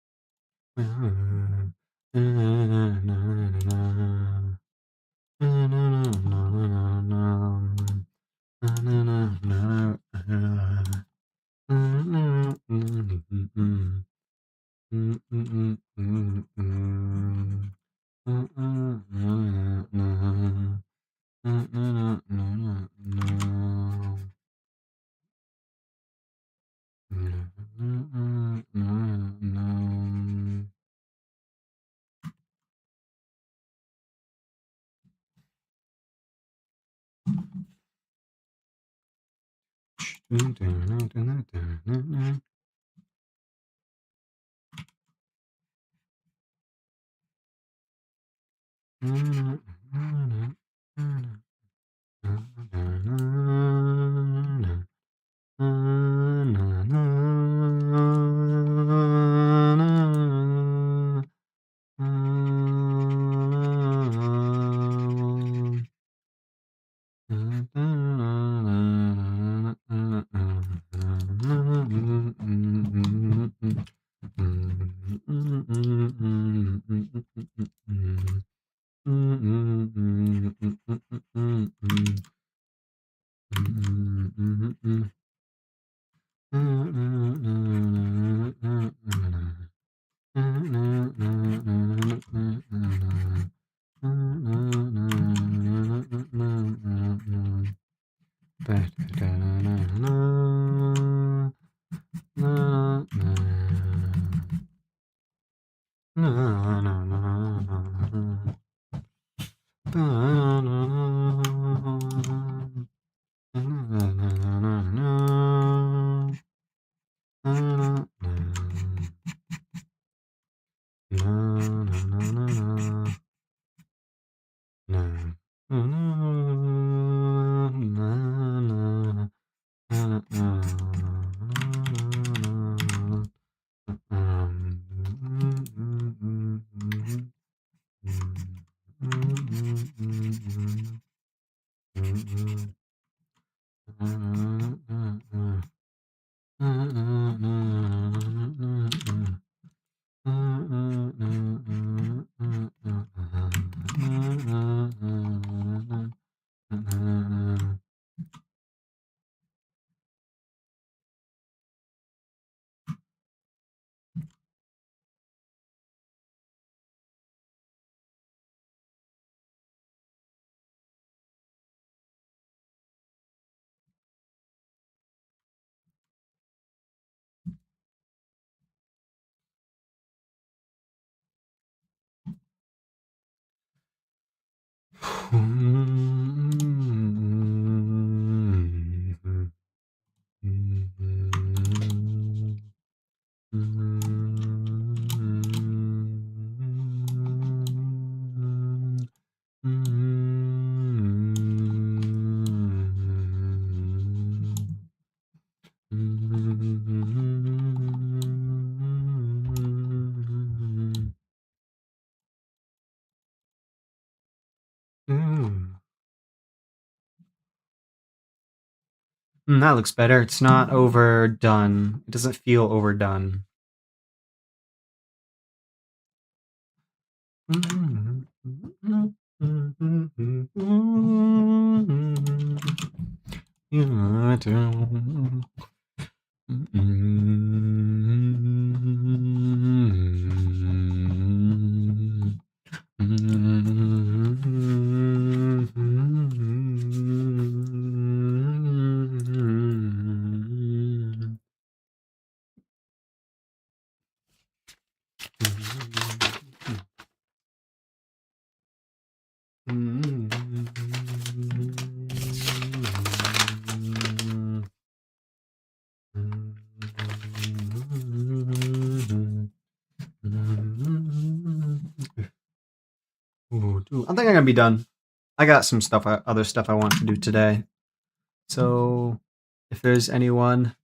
That looks better. It's not overdone. It doesn't feel overdone. Ooh, I think I'm gonna be done. I got some stuff, other stuff I want to do today. So, if there's anyone